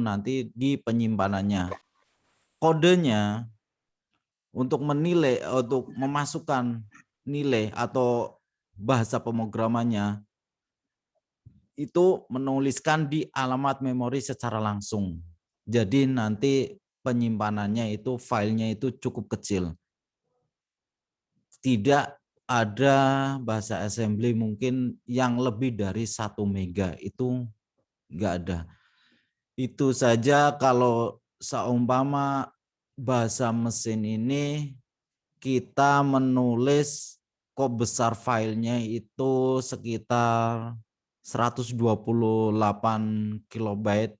nanti di penyimpanannya. Kodenya untuk memasukkan nilai atau bahasa pemrogramannya itu menuliskan di alamat memori secara langsung. Jadi nanti penyimpanannya itu filenya itu cukup kecil. Tidak ada bahasa assembly mungkin yang lebih dari 1 mega, itu enggak ada. Itu saja kalau seumpama bahasa mesin ini kita menulis besar filenya itu sekitar 128 kilobyte,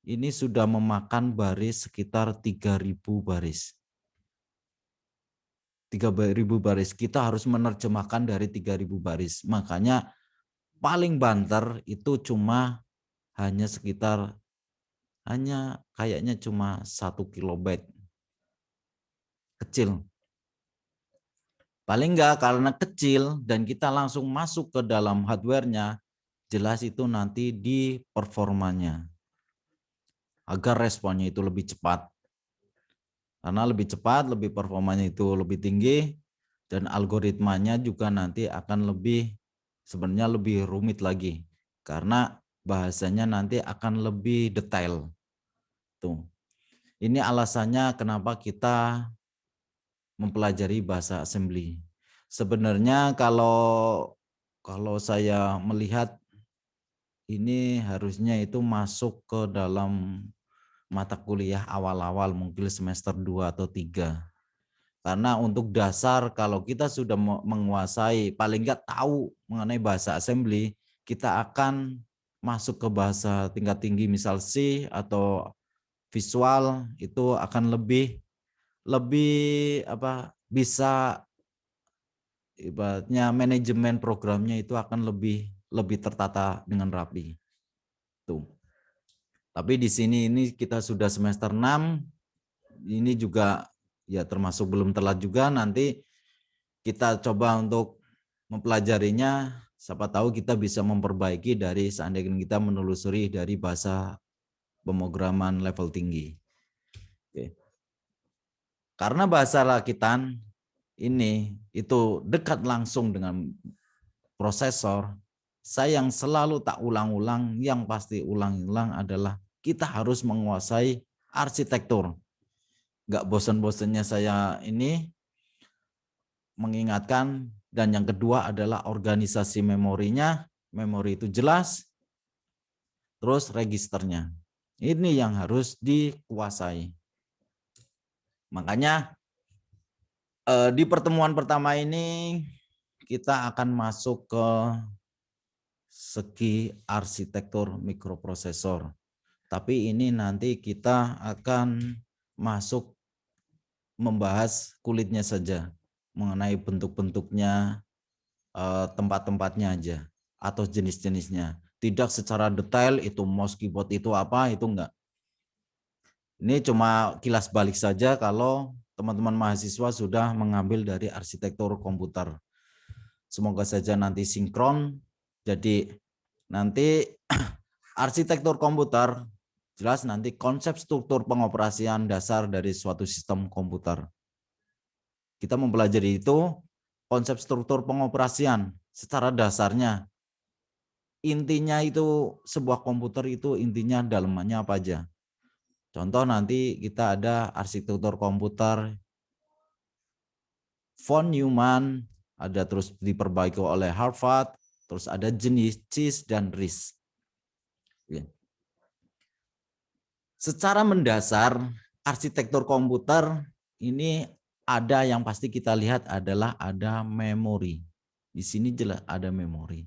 ini sudah memakan baris sekitar 3.000 baris. 3.000 baris, kita harus menerjemahkan dari 3.000 baris. Makanya paling banter itu kayaknya cuma 1 kilobyte. Kecil. Paling enggak karena kecil dan kita langsung masuk ke dalam hardware-nya, jelas itu nanti di performanya. Agar responnya itu lebih cepat. Karena lebih cepat, lebih performanya itu lebih tinggi, dan algoritmanya juga nanti akan sebenarnya lebih rumit lagi. Karena bahasanya nanti akan lebih detail. Tuh. Ini alasannya kenapa kita mempelajari bahasa assembly. Sebenarnya kalau saya melihat ini harusnya itu masuk ke dalam mata kuliah awal-awal, mungkin semester 2 atau 3. Karena untuk dasar kalau kita sudah menguasai, paling enggak tahu mengenai bahasa assembly, kita akan masuk ke bahasa tingkat tinggi misal C atau visual itu akan lebih lebih bisa ibaratnya manajemen programnya itu akan lebih tertata dengan rapi. Tuh. Tapi di sini ini kita sudah semester 6, ini juga ya termasuk belum telat juga, nanti kita coba untuk mempelajarinya, siapa tahu kita bisa memperbaiki dari seandainya kita menelusuri dari bahasa pemrograman level tinggi. Oke. Karena bahasa rakitan ini itu dekat langsung dengan prosesor, saya yang selalu tak ulang-ulang, yang pasti ulang-ulang adalah kita harus menguasai arsitektur. Nggak bosan-bosannya saya ini mengingatkan, dan yang kedua adalah organisasi memorinya, memori itu jelas, terus registernya. Ini yang harus dikuasai. Makanya di pertemuan pertama ini kita akan masuk ke segi arsitektur mikroprosesor. Tapi ini nanti kita akan masuk membahas kulitnya saja, mengenai bentuk-bentuknya, tempat-tempatnya aja, atau jenis-jenisnya. Tidak secara detail itu mouse keyboard itu apa, itu enggak. Ini cuma kilas balik saja kalau teman-teman mahasiswa sudah mengambil dari arsitektur komputer. Semoga saja nanti sinkron. Jadi nanti arsitektur komputer jelas nanti konsep struktur pengoperasian dasar dari suatu sistem komputer. Kita mempelajari itu konsep struktur pengoperasian secara dasarnya. Intinya itu sebuah komputer itu intinya dalemannya apa aja. Contoh nanti kita ada arsitektur komputer von Neumann, ada terus diperbaiki oleh Harvard, terus ada jenis CIS dan RISC. Secara mendasar arsitektur komputer ini ada yang pasti kita lihat adalah ada memori. Di sini jelas ada memori.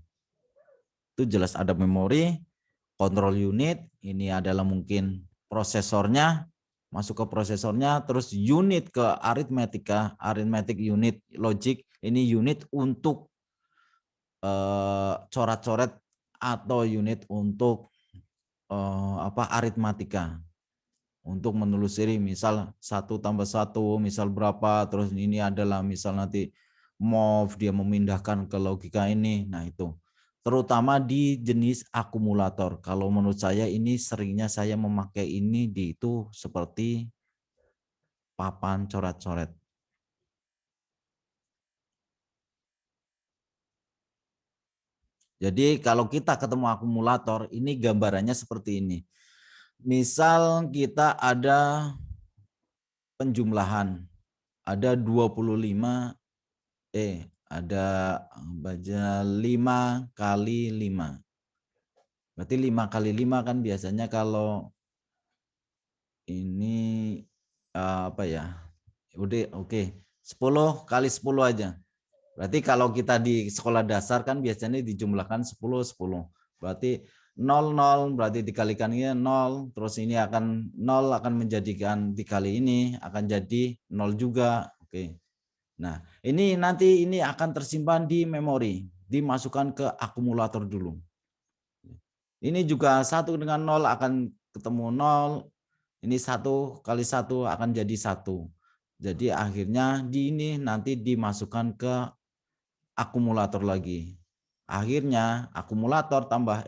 Itu jelas ada memori, control unit, ini adalah mungkin prosesornya, masuk ke prosesornya, terus unit ke aritmetika, arithmetic unit, logic, ini unit untuk coret-coret atau unit untuk aritmatika. Untuk menelusuri misal 1 tambah 1, misal berapa, terus ini adalah misal nanti move, dia memindahkan ke logika ini, nah itu. Terutama di jenis akumulator. Kalau menurut saya ini seringnya saya memakai ini di itu seperti papan coret-coret. Jadi kalau kita ketemu akumulator, ini gambarannya seperti ini. Misal kita ada penjumlahan, ada 25, ada baca 5 kali 5. Berarti 5 kali 5 kan biasanya kalau ini apa ya? Udah oke. 10 kali 10 aja. Berarti kalau kita di sekolah dasar kan biasanya dijumlahkan 10 10. Berarti 0 berarti dikalikannya 0, terus ini akan 0 akan menjadikan dikali ini akan jadi 0 juga. Oke. Nah, ini nanti ini akan tersimpan di memori, dimasukkan ke akumulator dulu. Ini juga 1 dengan 0 akan ketemu 0. Ini 1 kali 1 akan jadi 1. Jadi akhirnya ini nanti dimasukkan ke akumulator lagi. Akhirnya akumulator tambah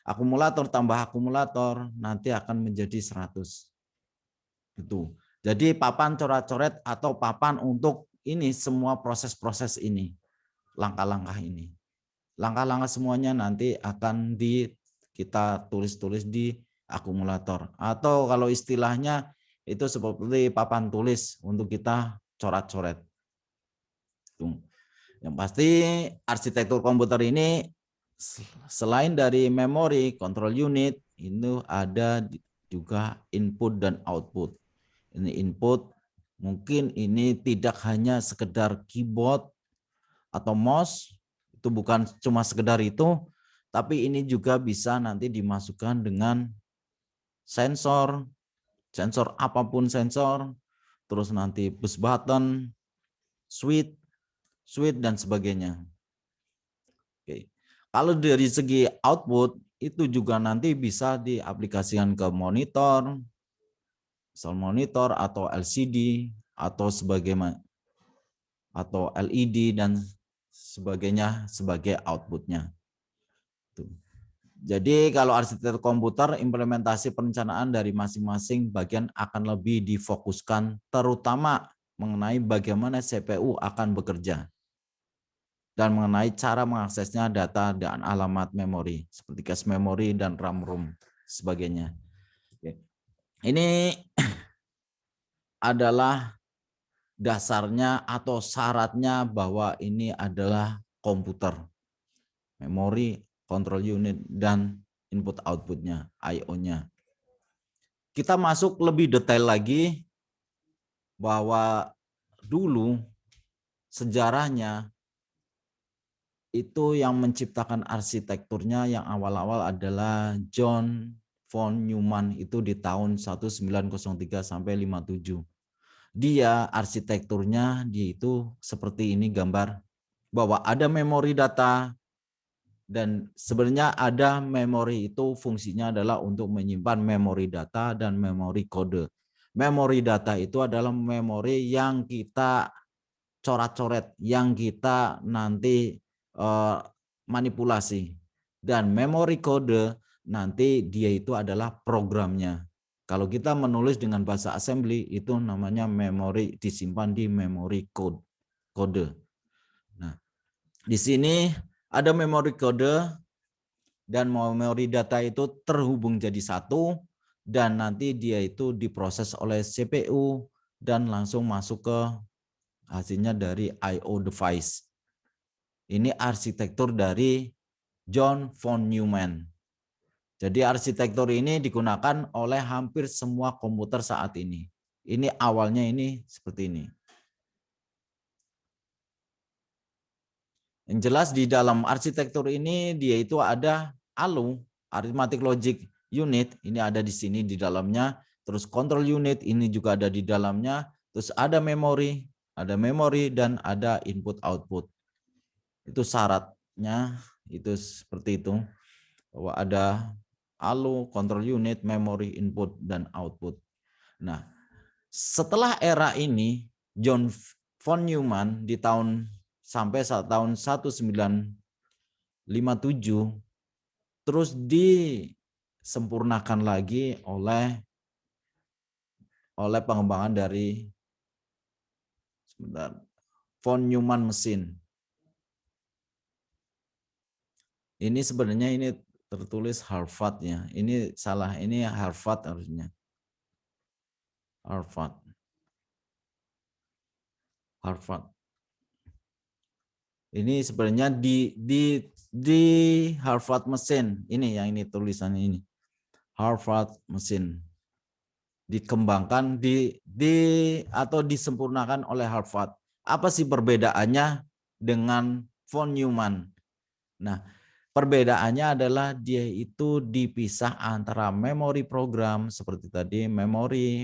akumulator tambah akumulator nanti akan menjadi 100. Itu. Jadi papan coret-coret atau papan untuk ini semua proses-proses ini. Langkah-langkah ini. Langkah-langkah semuanya nanti akan kita tulis-tulis di akumulator. Atau kalau istilahnya itu seperti papan tulis untuk kita coret-coret. Yang pasti arsitektur komputer ini selain dari memori, control unit, itu ada juga input dan output. Ini input, mungkin ini tidak hanya sekedar keyboard atau mouse, itu bukan cuma sekedar itu, tapi ini juga bisa nanti dimasukkan dengan sensor, sensor apapun sensor, terus nanti push button, switch, dan sebagainya. Oke. Kalau dari segi output itu juga nanti bisa diaplikasikan ke monitor, misal monitor atau LCD atau sebagaimana atau LED dan sebagainya sebagai outputnya. Tuh. Jadi kalau arsitektur komputer, implementasi perencanaan dari masing-masing bagian akan lebih difokuskan terutama mengenai bagaimana CPU akan bekerja dan mengenai cara mengaksesnya data dan alamat memori seperti cache memori dan RAM-ROM sebagainya. Oke. Ini adalah dasarnya atau syaratnya bahwa ini adalah komputer, memori, control unit, dan input outputnya, I/O-nya. Kita masuk lebih detail lagi bahwa dulu sejarahnya itu yang menciptakan arsitekturnya yang awal-awal adalah John von Neumann itu di tahun 1903 sampai 57. Dia arsitekturnya dia itu seperti ini gambar bahwa ada memori data dan sebenarnya ada memori itu fungsinya adalah untuk menyimpan memori data dan memori kode. Memori data itu adalah memori yang kita coret-coret, yang kita nanti manipulasi. Dan memori kode nanti dia itu adalah programnya. Kalau kita menulis dengan bahasa assembly itu namanya memori disimpan di memori kode. Nah, di sini ada memori kode dan memori data itu terhubung jadi satu dan nanti dia itu diproses oleh CPU dan langsung masuk ke hasilnya dari I/O device. Ini arsitektur dari John von Neumann. Jadi arsitektur ini digunakan oleh hampir semua komputer saat ini. Ini awalnya ini seperti ini. Yang jelas di dalam arsitektur ini dia itu ada ALU, Arithmetic Logic Unit, ini ada di sini di dalamnya. Terus control unit ini juga ada di dalamnya. Terus ada memori dan ada input output. Itu syaratnya itu seperti itu. Bahwa ada ALU, control unit, memory, input, dan output. Nah, setelah era ini, John von Neumann di tahun sampai tahun 1957 terus disempurnakan lagi oleh pengembangan dari von Neumann mesin. Ini sebenarnya ini tertulis Harvard ya. Ini salah, ini Harvard harusnya. Harvard. Ini sebenarnya di Harvard mesin. Ini yang ini tulisannya ini. Harvard mesin. Dikembangkan atau disempurnakan oleh Harvard. Apa sih perbedaannya dengan von Neumann? Nah, perbedaannya adalah dia itu dipisah antara memori program seperti tadi memori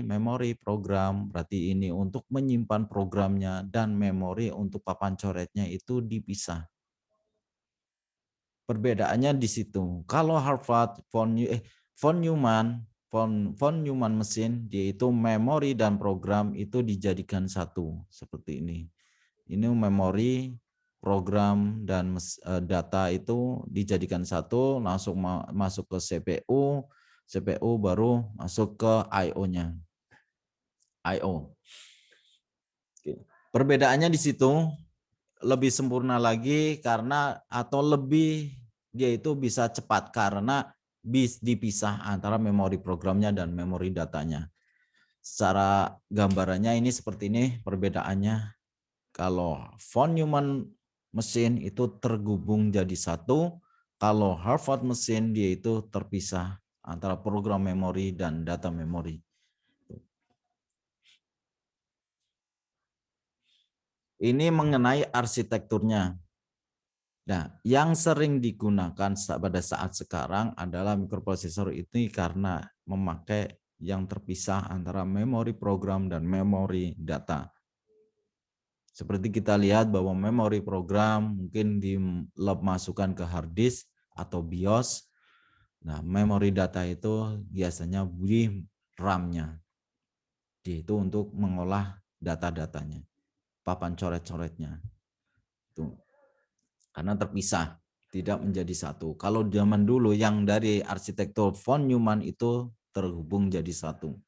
program berarti ini untuk menyimpan programnya dan memori untuk papan coretnya itu dipisah. Perbedaannya di situ. Kalau Harvard von Neumann mesin dia itu memori dan program itu dijadikan satu seperti ini. Ini memori, program dan data itu dijadikan satu, langsung masuk ke CPU baru masuk ke I/O-nya. I/O. Perbedaannya di situ lebih sempurna lagi karena atau lebih dia itu bisa cepat karena dipisah antara memori programnya dan memori datanya. Secara gambarannya ini seperti ini perbedaannya. Kalau von Neumann mesin itu terhubung jadi satu, kalau Harvard mesin dia itu terpisah antara program memori dan data memori. Ini mengenai arsitekturnya. Nah, yang sering digunakan pada saat sekarang adalah mikroprosesor ini karena memakai yang terpisah antara memori program dan memori data. Seperti kita lihat bahwa memori program mungkin dimasukkan ke hard disk atau BIOS. Nah, memori data itu biasanya di RAM-nya. Itu untuk mengolah data-datanya, papan coret-coretnya. Itu karena terpisah, tidak menjadi satu. Kalau zaman dulu yang dari arsitektur von Neumann itu terhubung jadi satu.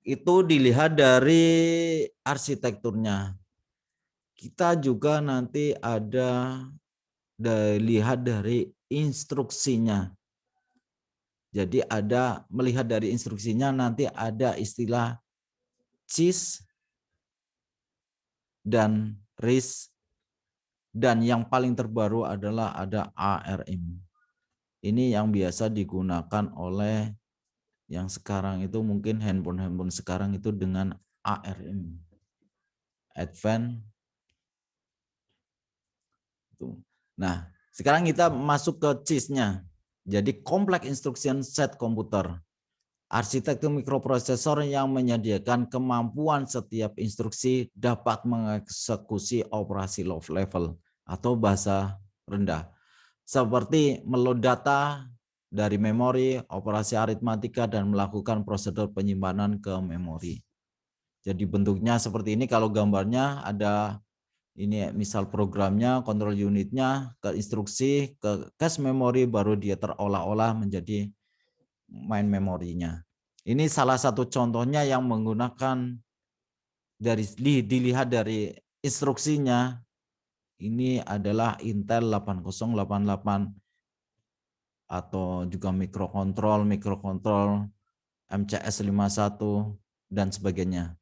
Itu dilihat dari arsitekturnya. Kita juga nanti ada dilihat dari instruksinya. Jadi ada melihat dari instruksinya nanti ada istilah CIS dan RISC, dan yang paling terbaru adalah ada ARM. Ini yang biasa digunakan oleh yang sekarang itu mungkin handphone sekarang itu dengan ARM, Advanced. Nah, sekarang kita masuk ke CIS-nya. Jadi Complex Instruction Set Computer. Arsitektur mikroprosesor yang menyediakan kemampuan setiap instruksi dapat mengeksekusi operasi low level atau bahasa rendah. Seperti meload data dari memori, operasi aritmatika, dan melakukan prosedur penyimpanan ke memori. Jadi bentuknya seperti ini, kalau gambarnya ada ini misal programnya, kontrol unitnya, ke instruksi, ke cache memori, baru dia terolah-olah menjadi main memorinya. Ini salah satu contohnya yang menggunakan dilihat dari instruksinya. Ini adalah Intel 8088 atau juga mikrokontrol MCS 51 dan sebagainya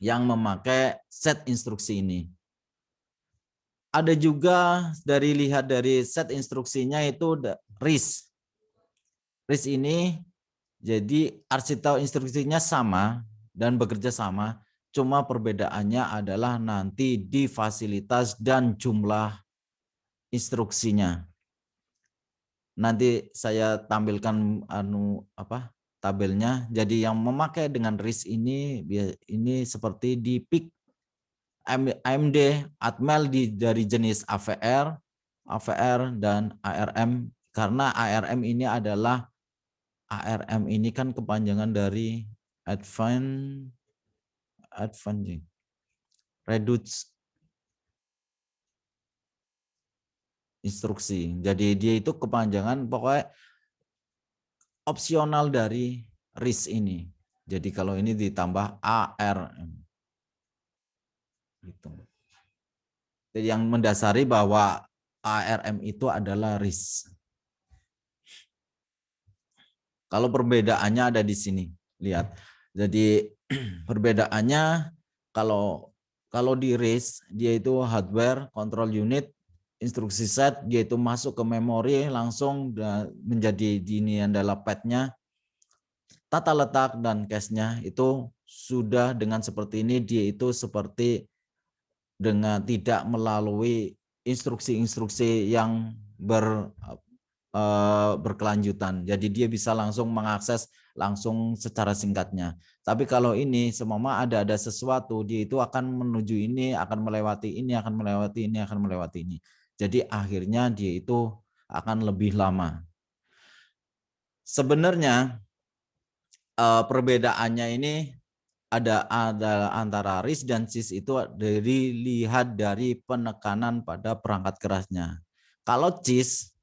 yang memakai set instruksi ini. Ada juga lihat dari set instruksinya itu RISC. RISC ini jadi arsitektur instruksinya sama dan bekerja sama, cuma perbedaannya adalah nanti di fasilitas dan jumlah instruksinya. Nanti saya tampilkan tabelnya. Jadi yang memakai dengan RISC ini seperti di PIC, AMD, Atmel dari jenis AVR dan ARM, karena ARM ini kan kepanjangan dari Advanced Reduced Instruksi. Jadi dia itu kepanjangan pokoknya opsional dari RISC ini. Jadi kalau ini ditambah ARM. Gitu. Jadi yang mendasari bahwa ARM itu adalah RISC. Kalau perbedaannya ada di sini, lihat. Jadi perbedaannya kalau di RISC dia itu hardware control unit, instruksi set, dia itu masuk ke memori langsung menjadi ini adalah pad-nya. Tata letak dan cache-nya itu sudah dengan seperti ini, dia itu seperti dengan tidak melalui instruksi-instruksi yang berkelanjutan. Jadi dia bisa langsung mengakses langsung secara singkatnya. Tapi kalau ini semua ada sesuatu, dia itu akan menuju ini, akan melewati ini, akan melewati ini, akan melewati ini. Jadi akhirnya dia itu akan lebih lama. Sebenarnya perbedaannya ini ada antara RISC dan CIS itu dilihat dari penekanan pada perangkat kerasnya. Kalau CIS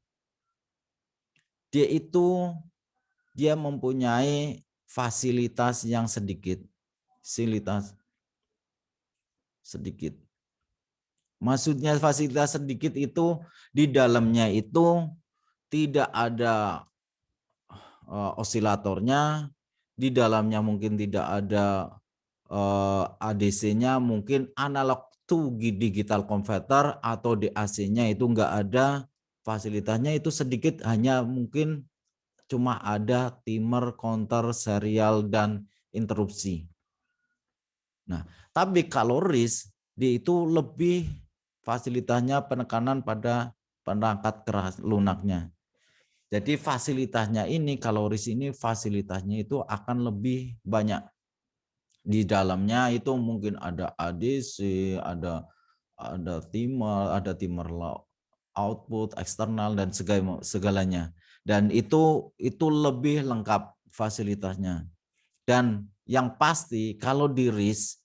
dia mempunyai fasilitas yang sedikit. Maksudnya fasilitas sedikit itu di dalamnya itu tidak ada osilatornya, di dalamnya mungkin tidak ada ADC-nya, mungkin analog to digital converter atau DAC-nya itu enggak ada, fasilitasnya itu sedikit, hanya mungkin cuma ada timer, counter, serial, dan interupsi. Nah, tapi kalau RISC dia itu lebih fasilitasnya penekanan pada perangkat keras lunaknya. Jadi fasilitasnya ini, kalau RIS ini fasilitasnya itu akan lebih banyak. Di dalamnya itu mungkin ada ADC, ada timer output, eksternal dan segalanya. Dan itu lebih lengkap fasilitasnya. Dan yang pasti kalau di RIS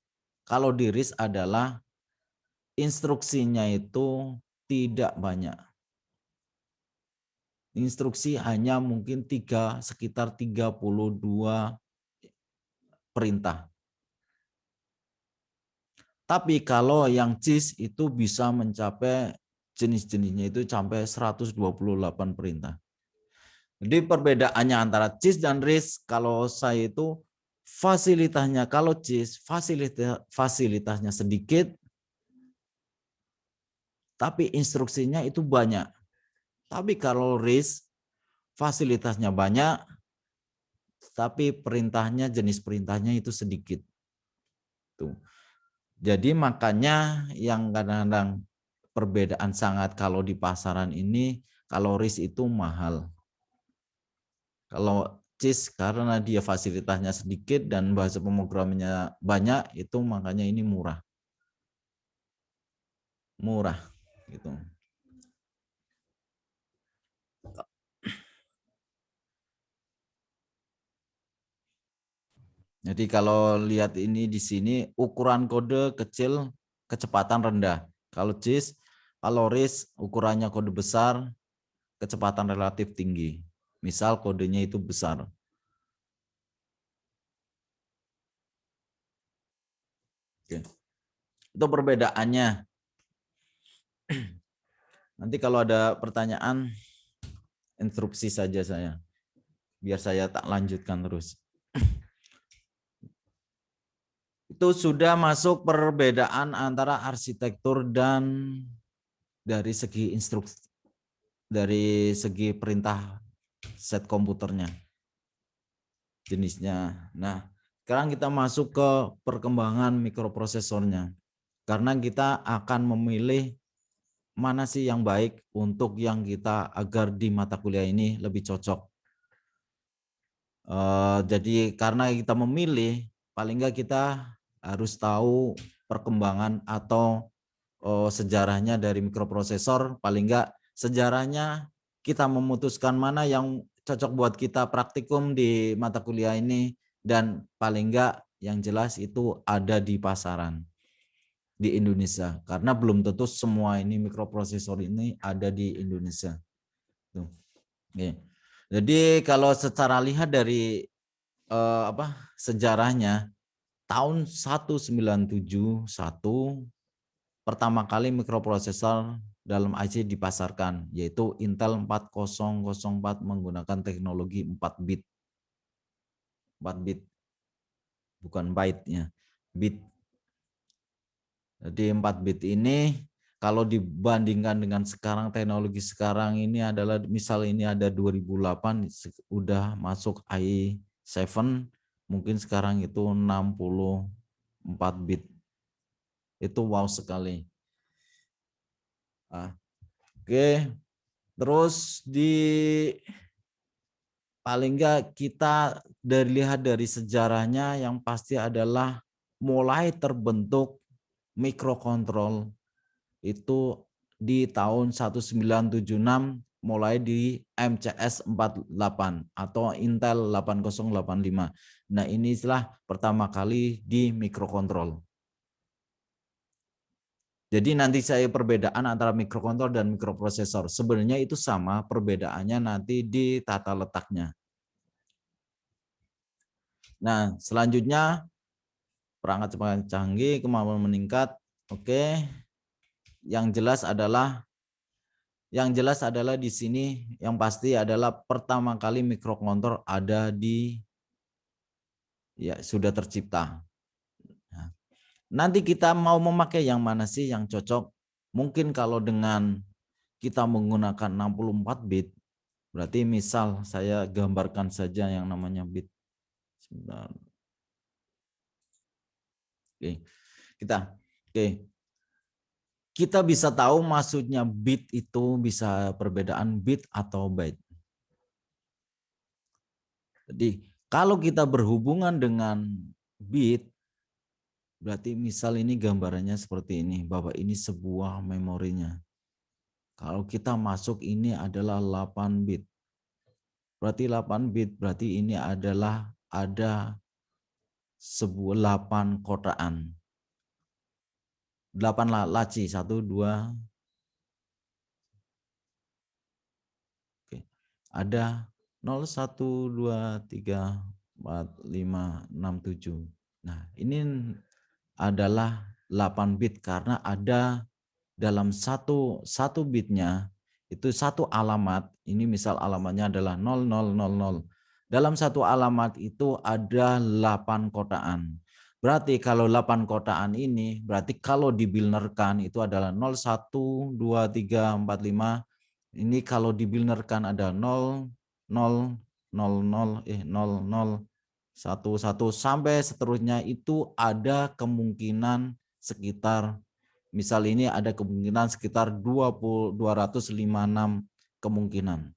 adalah instruksinya itu tidak banyak. Instruksi hanya mungkin sekitar 32 perintah. Tapi kalau yang JIS itu bisa mencapai jenis-jenisnya itu sampai 128 perintah. Jadi perbedaannya antara JIS dan RIS, kalau saya itu fasilitasnya, kalau JIS fasilitasnya sedikit, tapi instruksinya itu banyak. Tapi kalau RIS fasilitasnya banyak, tapi perintahnya, jenis perintahnya itu sedikit. Tuh. Jadi makanya yang kadang-kadang perbedaan sangat kalau di pasaran ini, kalau RIS itu mahal. Kalau JIS karena dia fasilitasnya sedikit dan bahasa pemrogramannya banyak, itu makanya ini murah. Murah gitu. Jadi kalau lihat ini di sini ukuran kode kecil, kecepatan rendah. Kalau JIS, kalau RIS ukurannya kode besar, kecepatan relatif tinggi. Misal kodenya itu besar. Oke. Itu perbedaannya. Nanti kalau ada pertanyaan, instruksi saja saya. Biar saya tak lanjutkan terus. Itu sudah masuk perbedaan antara arsitektur dan dari segi instruksi, dari segi perintah set komputernya, jenisnya. Nah, sekarang kita masuk ke perkembangan mikroprosesornya. Karena kita akan memilih mana sih yang baik untuk yang kita agar di mata kuliah ini lebih cocok. Jadi karena kita memilih, paling nggak kita harus tahu perkembangan atau sejarahnya dari mikroprosesor. Paling nggak sejarahnya kita memutuskan mana yang cocok buat kita praktikum di mata kuliah ini, dan paling nggak yang jelas itu ada di pasaran di Indonesia, karena belum tentu semua ini mikroprosesor ini ada di Indonesia. Tuh. Oke. Jadi kalau secara lihat dari sejarahnya, tahun 1971 pertama kali mikroprosesor dalam IC dipasarkan, yaitu Intel 4004 menggunakan teknologi 4 bit. 4 bit. Bukan byte-nya, bit. Jadi 4 bit ini kalau dibandingkan dengan sekarang, teknologi sekarang ini adalah, misal ini ada 2008 udah masuk i7, mungkin sekarang itu 64 bit. Itu wow sekali. Oke. Terus paling enggak kita lihat dari sejarahnya, yang pasti adalah mulai terbentuk mikrokontrol itu di tahun 1976, mulai di MCS 48 atau Intel 8085. Nah, inilah pertama kali di mikrokontrol. Jadi nanti saya perbedaan antara mikrokontrol dan mikroprosesor. Sebenarnya itu sama, perbedaannya nanti di tata letaknya. Nah, selanjutnya perangkat canggih, kemampuan meningkat. Oke. Yang jelas adalah di sini yang pasti adalah pertama kali mikrokontrol ada sudah tercipta. Nah, nanti kita mau memakai yang mana sih yang cocok? Mungkin kalau dengan kita menggunakan 64 bit, berarti misal saya gambarkan saja yang namanya bit. Sebentar. Oke. Kita bisa tahu maksudnya bit itu bisa perbedaan bit atau byte. Jadi kalau kita berhubungan dengan bit, berarti misal ini gambarannya seperti ini, bahwa ini sebuah memorinya. Kalau kita masuk ini adalah 8 bit. Berarti 8 bit, berarti ini adalah ada sebuah 8 kotaan. 8 laci, 1, 2. Oke. Ada 0, 1, 2, 3, 4, 5, 6, 7. Nah, ini adalah 8 bit karena ada dalam satu bitnya itu satu alamat. Ini misal alamatnya adalah 0000. Dalam satu alamat itu ada 8 kotaan. Berarti kalau 8 kotaan ini, berarti kalau dibinerkan itu adalah 0, 1, 2, 3, 4, 5. Ini kalau dibinerkan ada 0, 0, 0, 0, 0, 1, 1 sampai seterusnya itu ada kemungkinan sekitar, misal ini ada kemungkinan sekitar 256 kemungkinan.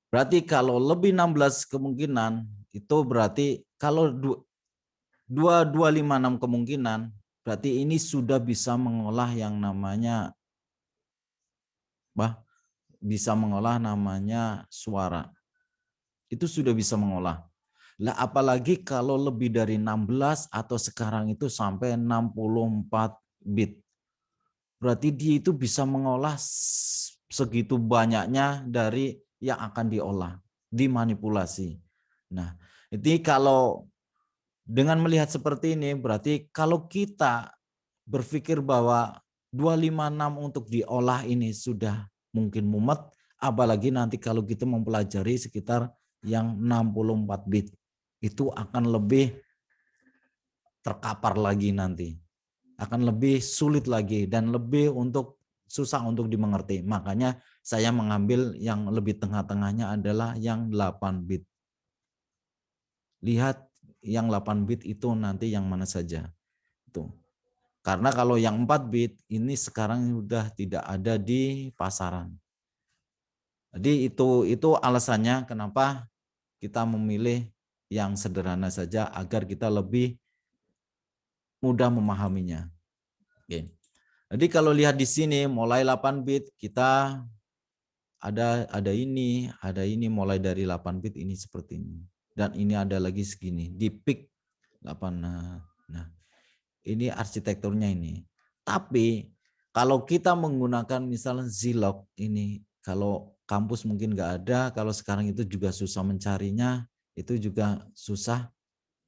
Berarti kalau lebih 16 kemungkinan itu berarti kalau 2256 kemungkinan berarti ini sudah bisa mengolah yang namanya suara. Itu sudah bisa mengolah. Lah apalagi kalau lebih dari 16 atau sekarang itu sampai 64 bit. Berarti dia itu bisa mengolah segitu banyaknya dari yang akan diolah, dimanipulasi. Nah, ini kalau dengan melihat seperti ini berarti kalau kita berpikir bahwa 256 untuk diolah ini sudah mungkin mumet, apalagi nanti kalau kita mempelajari sekitar yang 64 bit. Itu akan lebih terkapar lagi nanti. Akan lebih sulit lagi dan lebih susah untuk dimengerti. Makanya saya mengambil yang lebih tengah-tengahnya adalah yang 8 bit. Lihat yang 8 bit itu nanti yang mana saja. Itu. Karena kalau yang 4 bit ini sekarang sudah tidak ada di pasaran. Jadi itu alasannya kenapa kita memilih yang sederhana saja agar kita lebih mudah memahaminya. Oke. Jadi kalau lihat di sini mulai 8 bit kita ada ini mulai dari 8 bit ini seperti ini. Dan ini ada lagi segini di peak 8. Nah, ini arsitekturnya ini. Tapi kalau kita menggunakan misalnya Zilog ini, kalau kampus mungkin nggak ada, kalau sekarang itu juga susah mencarinya, itu juga susah.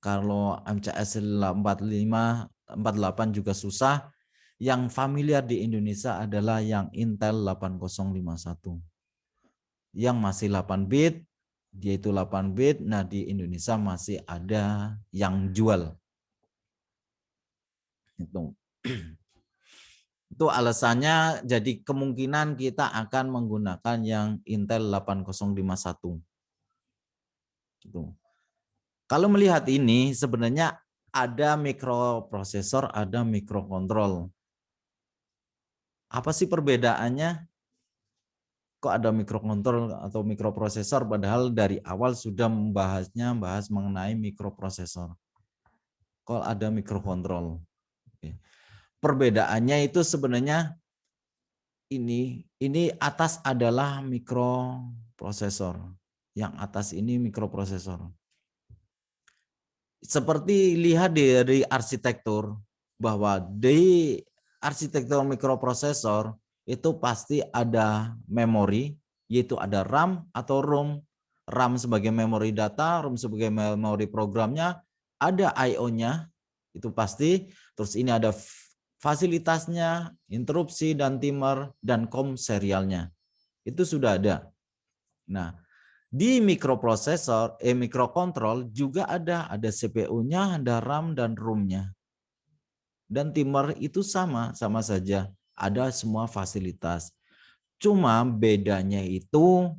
Kalau MCS 45, 48 juga susah. Yang familiar di Indonesia adalah yang Intel 8051. Yang masih 8 bit, dia itu 8 bit, nah di Indonesia masih ada yang jual. Itu alasannya, jadi kemungkinan kita akan menggunakan yang Intel 8051. Gitu. Kalau melihat ini sebenarnya ada mikroprosesor, ada mikrokontrol. Apa sih perbedaannya? Kok ada mikrokontrol atau mikroprosesor padahal dari awal sudah bahas mengenai mikroprosesor. Kok ada mikrokontrol? Perbedaannya itu sebenarnya ini atas adalah mikroprosesor. Yang atas ini mikroprosesor. Seperti lihat dari arsitektur bahwa di arsitektur mikroprosesor itu pasti ada memori, yaitu ada RAM atau ROM. RAM sebagai memori data, ROM sebagai memori programnya, ada I/O-nya, itu pasti. Terus ini ada fasilitasnya, interupsi dan timer, dan COM serialnya. Itu sudah ada. Nah, di mikroprosesor, mikrokontrol juga ada CPU-nya, ada RAM dan ROM-nya. Dan timer itu sama saja, ada semua fasilitas. Cuma bedanya itu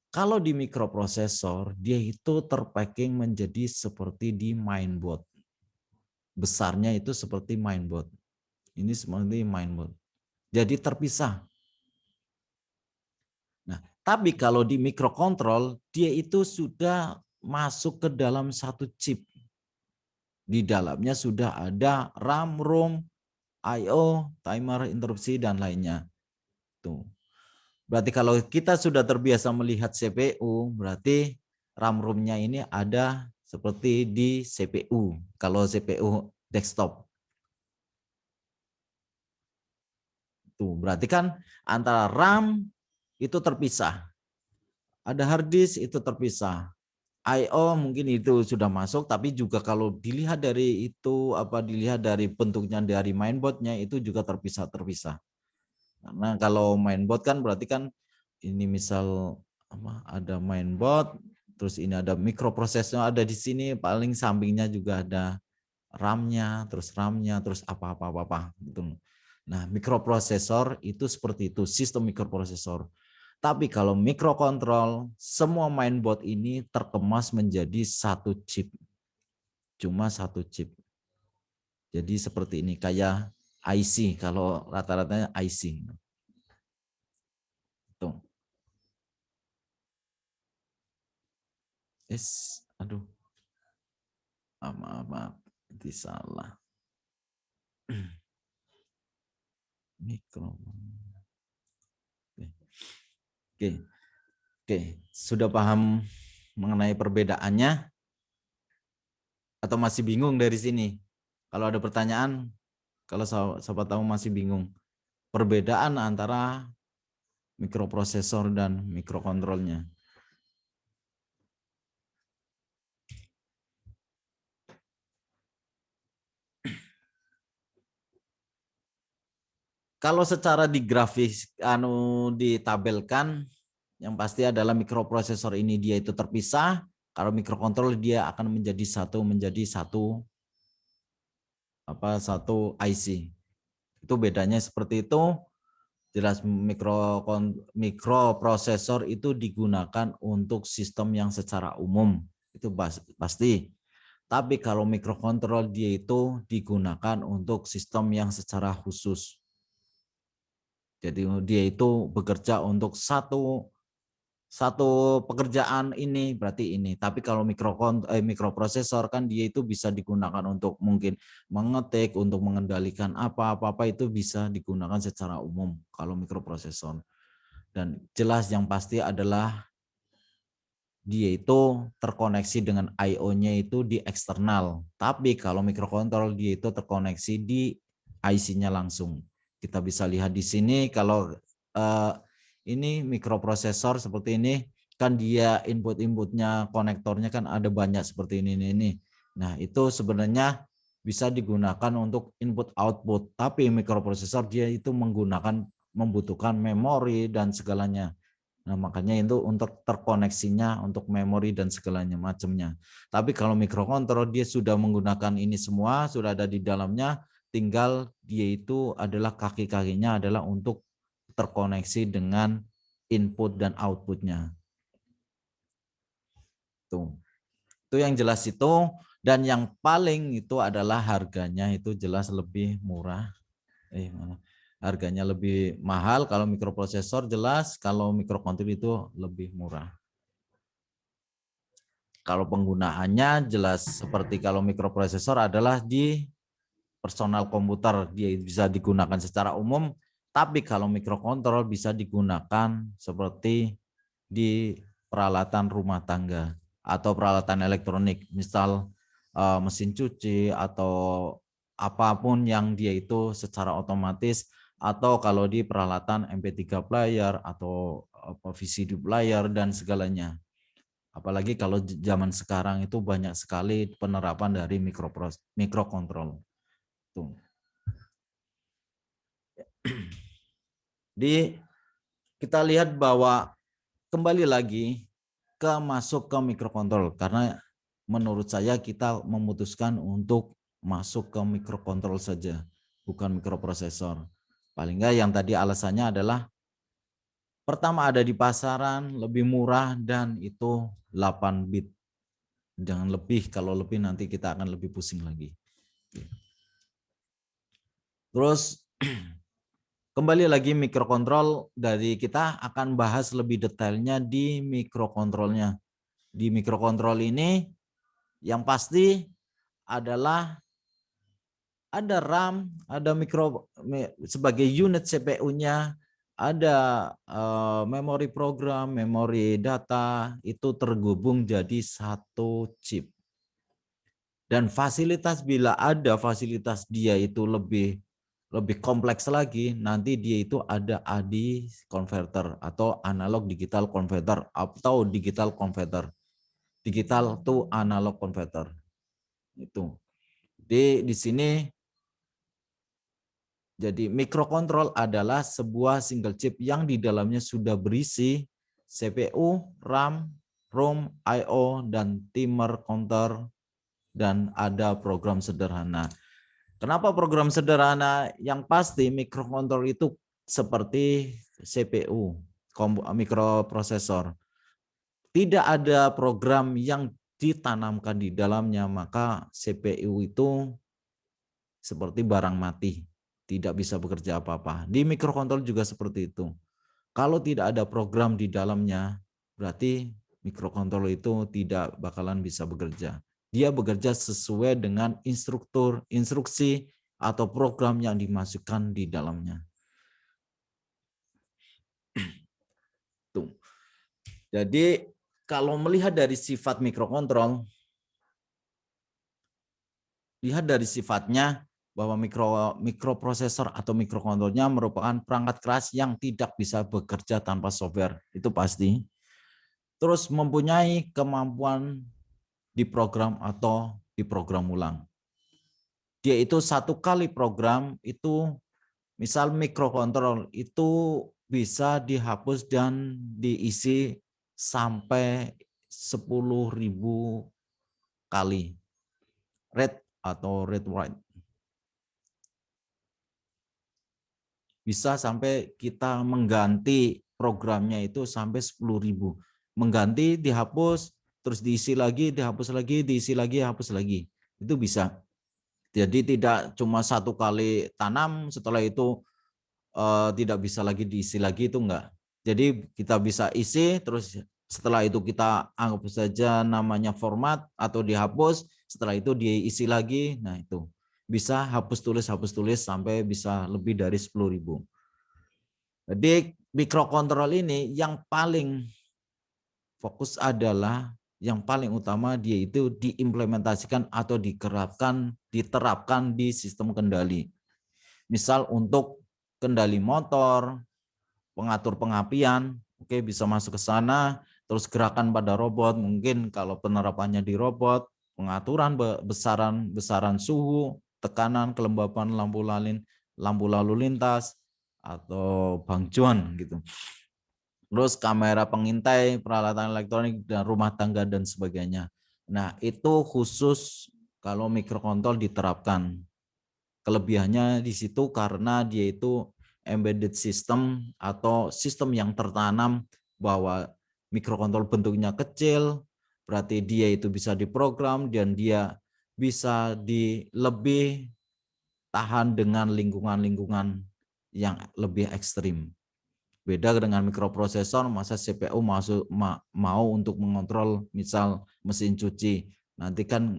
kalau di mikroprosesor dia itu terpacking menjadi seperti di mainboard. Besarnya itu seperti mainboard. Ini seperti mainboard. Jadi terpisah. Nah, Tapi kalau di mikrokontrol, dia itu sudah masuk ke dalam satu chip. Di dalamnya sudah ada RAM, ROM, I/O, timer, interupsi, dan lainnya. Tuh. Berarti kalau kita sudah terbiasa melihat CPU, berarti RAM, ROM-nya ini ada seperti di CPU. Kalau CPU desktop. Tuh, berarti kan antara RAM itu terpisah. Ada hard disk itu terpisah. I/O mungkin itu sudah masuk, tapi juga kalau dilihat dari itu dilihat dari bentuknya dari mainboardnya itu juga terpisah. Karena kalau mainboard kan berarti kan ini misal ada mainboard, terus ini ada mikroprosesor ada di sini, paling sampingnya juga ada RAM-nya, terus apa gitu. Nah, mikroprosesor itu seperti itu, sistem mikroprosesor. Tapi kalau mikrokontrol, semua mainboard ini terkemas menjadi satu chip. Cuma satu chip. Jadi seperti ini, kayak IC, kalau rata-ratanya IC. Tuh. Aduh. Maaf, itu salah. Mikro. Oke, sudah paham mengenai perbedaannya atau masih bingung dari sini? Kalau ada pertanyaan, kalau sobat tahu masih bingung, perbedaan antara mikroprosesor dan mikrokontrolnya. Kalau secara di grafis ditabelkan, yang pasti adalah mikroprosesor ini dia itu terpisah, kalau mikrokontrol dia akan menjadi satu IC. Itu bedanya seperti itu. Jelas mikroprosesor itu digunakan untuk sistem yang secara umum, itu pasti. Tapi kalau mikrokontrol dia itu digunakan untuk sistem yang secara khusus. Jadi dia itu bekerja untuk satu pekerjaan ini, berarti ini. Tapi kalau mikroprosesor kan dia itu bisa digunakan untuk mungkin mengetik, untuk mengendalikan apa-apa itu bisa digunakan secara umum kalau mikroprosesor. Dan jelas yang pasti adalah dia itu terkoneksi dengan I/O-nya itu di eksternal. Tapi kalau mikrokontrol dia itu terkoneksi di IC-nya langsung. Kita bisa lihat di sini kalau ini mikroprosesor seperti ini kan dia input-inputnya konektornya kan ada banyak seperti ini. Nah, itu sebenarnya bisa digunakan untuk input output, tapi mikroprosesor dia itu membutuhkan memori dan segalanya. Nah, makanya itu untuk terkoneksinya untuk memori dan segalanya macamnya. Tapi kalau mikrokontrol dia sudah menggunakan ini semua, sudah ada di dalamnya, tinggal dia itu adalah kaki-kakinya adalah untuk terkoneksi dengan input dan outputnya. Tuh. Itu yang jelas itu, dan yang paling itu adalah harganya itu jelas lebih murah. Harganya lebih mahal kalau mikroprosesor jelas, kalau mikrokontrol itu lebih murah. Kalau penggunaannya jelas seperti kalau mikroprosesor adalah di personal komputer, dia bisa digunakan secara umum, tapi kalau mikrokontrol bisa digunakan seperti di peralatan rumah tangga atau peralatan elektronik, misal mesin cuci atau apapun yang dia itu secara otomatis, atau kalau di peralatan MP3 player atau VCD player dan segalanya. Apalagi kalau zaman sekarang itu banyak sekali penerapan dari mikrokontrol. Tuh. Kita lihat bahwa kembali lagi masuk ke mikrokontrol, karena menurut saya kita memutuskan untuk masuk ke mikrokontrol saja, bukan mikroprosesor. Paling enggak yang tadi alasannya adalah pertama ada di pasaran, lebih murah, dan itu 8 bit. Jangan lebih, kalau lebih nanti kita akan lebih pusing lagi. Terus Kembali lagi mikrokontrol, dari kita akan bahas lebih detailnya di mikrokontrolnya. Di mikrokontrol ini yang pasti adalah ada RAM, ada sebagai unit CPU-nya, ada memori program, memori data, itu tergabung jadi satu chip. Dan fasilitas, bila ada fasilitas dia itu lebih kompleks lagi, nanti dia itu ada AD converter atau analog digital converter atau digital converter. Digital to analog converter. Itu. Di sini jadi mikrokontrol adalah sebuah single chip yang di dalamnya sudah berisi CPU, RAM, ROM, I/O, dan timer counter, dan ada program sederhana. Kenapa program sederhana? Yang pasti mikrokontrol itu seperti CPU, mikroprosesor. Tidak ada program yang ditanamkan di dalamnya, maka CPU itu seperti barang mati, tidak bisa bekerja apa-apa. Di mikrokontrol juga seperti itu. Kalau tidak ada program di dalamnya, berarti mikrokontrol itu tidak bakalan bisa bekerja. Dia bekerja sesuai dengan instruksi atau program yang dimasukkan di dalamnya. Tuh. Jadi kalau melihat dari sifat mikrokontrol, lihat dari sifatnya bahwa mikroprosesor atau mikrokontrolnya merupakan perangkat keras yang tidak bisa bekerja tanpa software, itu pasti. Terus mempunyai kemampuan diprogram atau diprogram ulang. Dia itu satu kali program itu, misal mikrokontrol itu bisa dihapus dan diisi sampai 10.000 kali read atau read write. Bisa sampai kita mengganti programnya itu sampai 10.000. Mengganti, dihapus, terus diisi lagi, dihapus lagi, diisi lagi, hapus lagi. Itu bisa. Jadi tidak cuma satu kali tanam, setelah itu tidak bisa lagi diisi lagi, itu enggak. Jadi kita bisa isi, terus setelah itu kita anggap saja namanya format atau dihapus, setelah itu diisi lagi. Nah itu bisa hapus tulis sampai bisa lebih dari 10.000. Jadi mikrokontrol ini yang paling fokus adalah, yang paling utama dia itu diimplementasikan atau diterapkan di sistem kendali. Misal untuk kendali motor, pengatur pengapian, oke, bisa masuk ke sana. Terus gerakan pada robot, mungkin kalau penerapannya di robot, pengaturan besaran suhu, tekanan, kelembapan lampu lalu lintas, atau bangcuan gitu. Terus kamera pengintai, peralatan elektronik dan rumah tangga dan sebagainya. Nah, itu khusus kalau mikrokontrol diterapkan. Kelebihannya di situ karena dia itu embedded system atau sistem yang tertanam, bahwa mikrokontrol bentuknya kecil, berarti dia itu bisa diprogram dan dia bisa lebih tahan dengan lingkungan-lingkungan yang lebih ekstrim. Beda dengan mikroprosesor, masa CPU mau untuk mengontrol misal mesin cuci, nanti kan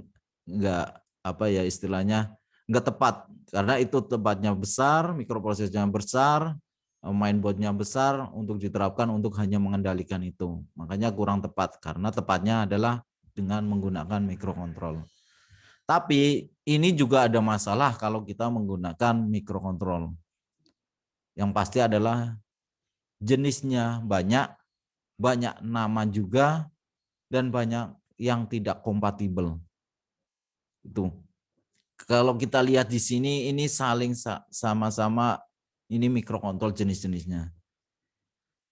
istilahnya nggak tepat, karena itu tempatnya besar, mikroprosesornya besar, mainboardnya besar untuk diterapkan untuk hanya mengendalikan itu. Makanya kurang tepat, karena tepatnya adalah dengan menggunakan mikrokontrol. Tapi ini juga ada masalah kalau kita menggunakan mikrokontrol. Yang pasti adalah jenisnya banyak nama juga, dan banyak yang tidak kompatibel. Itu. Kalau kita lihat di sini, ini saling sama-sama, ini mikrokontrol jenis-jenisnya.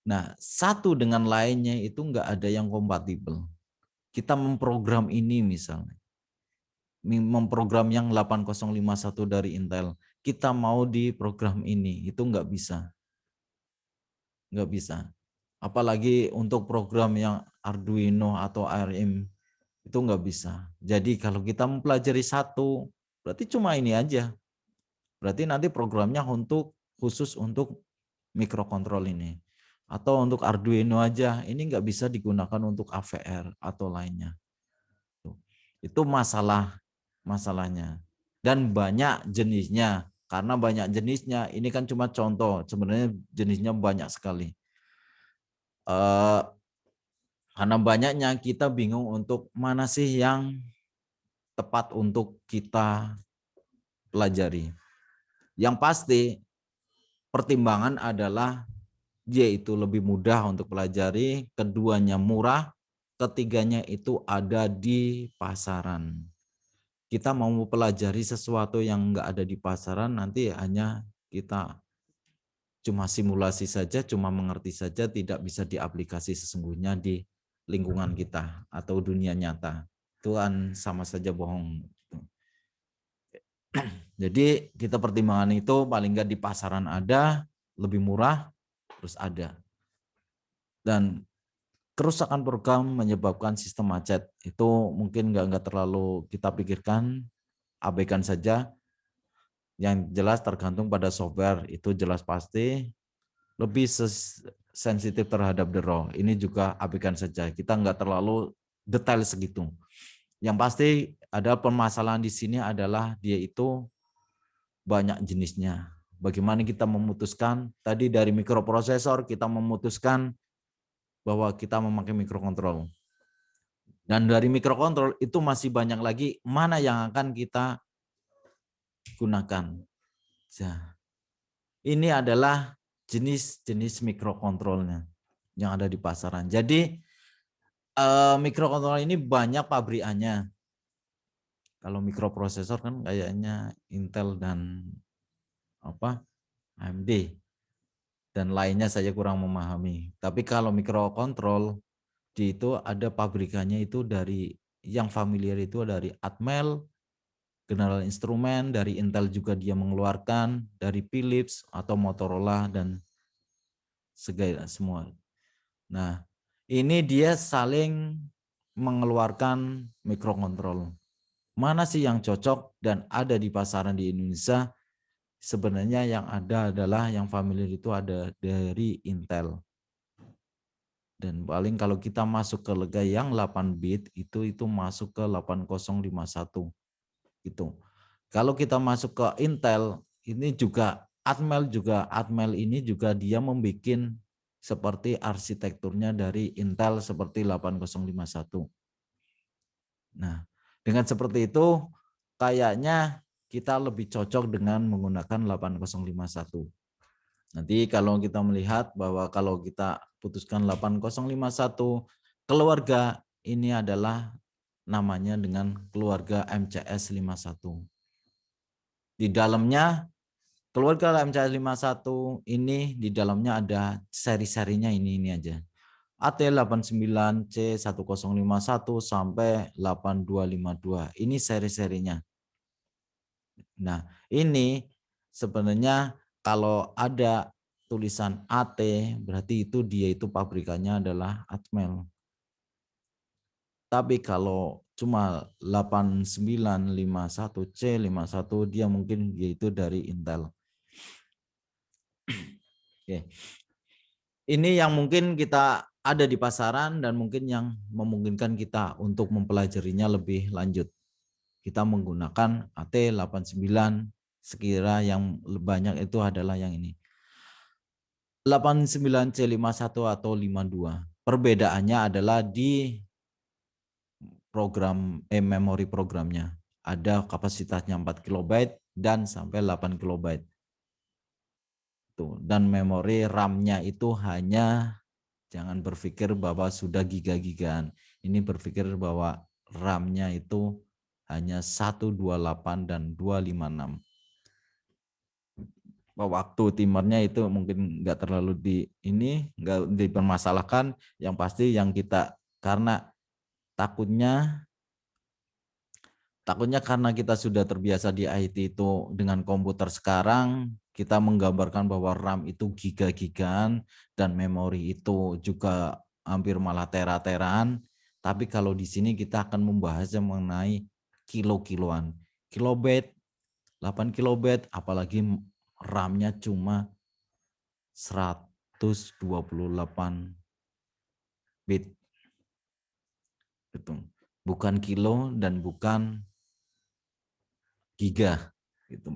Nah, satu dengan lainnya itu enggak ada yang kompatibel. Kita memprogram ini misalnya, memprogram yang 8051 dari Intel, kita mau di program ini, itu enggak bisa. Enggak bisa. Apalagi untuk program yang Arduino atau ARM, itu enggak bisa. Jadi kalau kita mempelajari satu, berarti cuma ini aja. Berarti nanti programnya untuk khusus untuk mikrokontrol ini. Atau untuk Arduino aja, ini nggak bisa digunakan untuk AVR atau lainnya. Itu masalahnya. Dan banyak jenisnya. Karena banyak jenisnya, ini kan cuma contoh. Sebenarnya jenisnya banyak sekali. Karena banyaknya kita bingung untuk mana sih yang tepat untuk kita pelajari. Yang pasti pertimbangan adalah yaitu lebih mudah untuk pelajari, keduanya murah, ketiganya itu ada di pasaran. Kita mau pelajari sesuatu yang enggak ada di pasaran, nanti hanya kita cuma simulasi saja, cuma mengerti saja, tidak bisa diaplikasi sesungguhnya di lingkungan kita atau dunia nyata. Itu kan sama saja bohong. Jadi kita pertimbangan itu paling enggak di pasaran ada, lebih murah, terus ada. Dan kerusakan program menyebabkan sistem macet. Itu mungkin enggak terlalu kita pikirkan, abaikan saja. Yang jelas tergantung pada software, itu jelas pasti lebih sensitif terhadap the raw. Ini juga abaikan saja, kita enggak terlalu detail segitu. Yang pasti ada permasalahan di sini adalah dia itu banyak jenisnya. Bagaimana kita memutuskan, tadi dari mikroprosesor kita memutuskan bahwa kita memakai mikrokontrol. Dan dari mikrokontrol itu masih banyak lagi mana yang akan kita gunakan. Nah, ini adalah jenis-jenis mikrokontrolnya yang ada di pasaran. Jadi mikrokontrol ini banyak pabrikannya. Kalau mikroprosesor kan kayaknya Intel dan AMD dan lainnya saya kurang memahami. Tapi kalau mikrokontrol itu ada pabrikannya itu dari yang familiar itu dari Atmel, General Instrument, dari Intel juga dia mengeluarkan, dari Philips atau Motorola dan segala semua. Nah, ini dia saling mengeluarkan mikrokontrol. Mana sih yang cocok dan ada di pasaran di Indonesia? Sebenarnya yang ada adalah yang familiar itu ada dari Intel. Dan paling kalau kita masuk ke lega yang 8 bit itu masuk ke 8051 gitu. Kalau kita masuk ke Intel ini juga Atmel ini juga dia membuat seperti arsitekturnya dari Intel seperti 8051. Nah, dengan seperti itu kayaknya kita lebih cocok dengan menggunakan 8051. Nanti kalau kita melihat bahwa kalau kita putuskan 8051 keluarga ini adalah namanya dengan keluarga MCS 51. Di dalamnya keluarga MCS 51 ini di dalamnya ada seri-serinya ini aja. AT89C1051 sampai 8252. Ini seri-serinya. Nah, ini sebenarnya kalau ada tulisan AT berarti itu dia itu pabrikannya adalah Atmel. Tapi kalau cuma 8951C51 dia mungkin yaitu dari Intel. Oke. Ini yang mungkin kita ada di pasaran dan mungkin yang memungkinkan kita untuk mempelajarinya lebih lanjut. Kita menggunakan AT89 sekira yang banyak itu adalah yang ini. 89C51 atau 52. Perbedaannya adalah di program memori programnya. Ada kapasitasnya 4 KB dan sampai 8 KB. Tuh, dan memori RAM-nya itu hanya jangan berpikir bahwa sudah giga-gigaan. Ini berpikir bahwa RAM-nya itu hanya 128 dan 256. Waktu timernya itu mungkin nggak terlalu nggak dipermasalahkan. Yang pasti yang kita karena takutnya karena kita sudah terbiasa di IT itu dengan komputer sekarang kita menggambarkan bahwa RAM itu giga-gigaan dan memori itu juga hampir malah tera-teraan. Tapi kalau di sini kita akan membahasnya mengenai kilo-kiloan. Kilobit, 8 kilobit, apalagi RAM-nya cuma 128 bit. Gitu. Bukan kilo dan bukan giga. Gitu.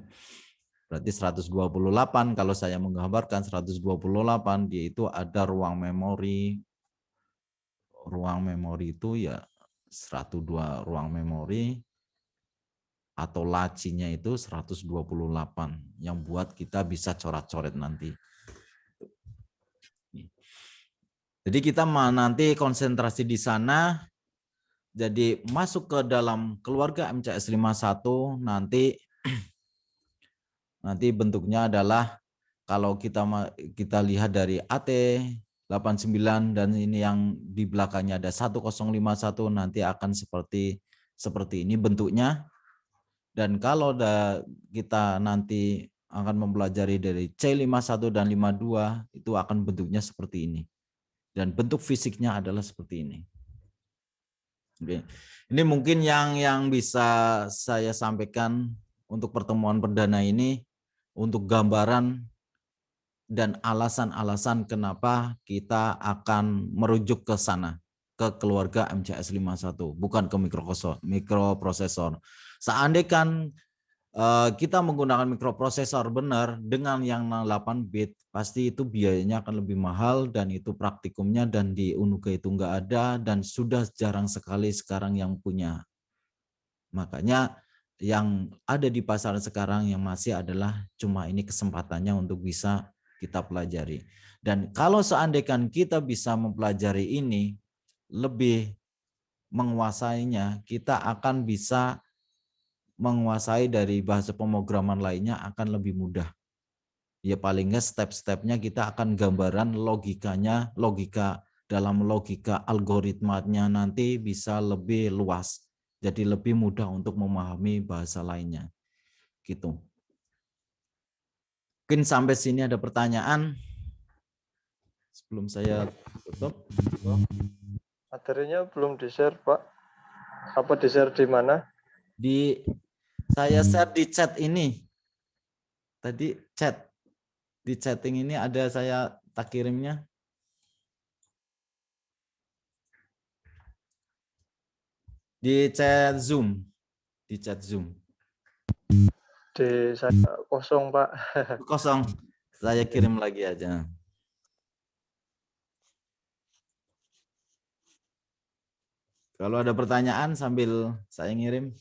Berarti 128, kalau saya menggambarkan 128, dia itu ada ruang memori. Ruang memori itu ya 102 ruang memori, atau lacinya itu 128 yang buat kita bisa coret-coret nanti. Jadi kita nanti konsentrasi di sana. Jadi masuk ke dalam keluarga MCS 51 nanti bentuknya adalah kalau kita lihat dari AT89 dan ini yang di belakangnya ada 1051 nanti akan seperti ini bentuknya. Dan kalau kita nanti akan mempelajari dari C51 dan 52 itu akan bentuknya seperti ini. Dan bentuk fisiknya adalah seperti ini. Oke. Ini mungkin yang bisa saya sampaikan untuk pertemuan perdana ini, untuk gambaran dan alasan-alasan kenapa kita akan merujuk ke sana, ke keluarga MCS 51, bukan ke mikroprosesor. Seandainya kita menggunakan mikroprosesor benar dengan yang 8 bit, pasti itu biayanya akan lebih mahal dan itu praktikumnya dan di Unuga itu enggak ada dan sudah jarang sekali sekarang yang punya. Makanya yang ada di pasaran sekarang yang masih adalah cuma ini kesempatannya untuk bisa kita pelajari. Dan kalau seandainya kita bisa mempelajari ini, lebih menguasainya, kita akan bisa menguasai dari bahasa pemrograman lainnya akan lebih mudah. Ya paling nggak step-stepnya kita akan gambaran logikanya, dalam logika algoritmanya nanti bisa lebih luas. Jadi lebih mudah untuk memahami bahasa lainnya. Gitu. Mungkin sampai sini ada pertanyaan sebelum saya tutup. Materinya belum di-share, Pak. Apa di-share di mana? Saya share di chat ini. Tadi chat. Di chatting ini ada saya tak kirimnya. Di chat Zoom. Di chat Zoom. Di saya kosong, Pak. Kosong. Saya kirim lagi aja. Kalau ada pertanyaan sambil saya ngirim.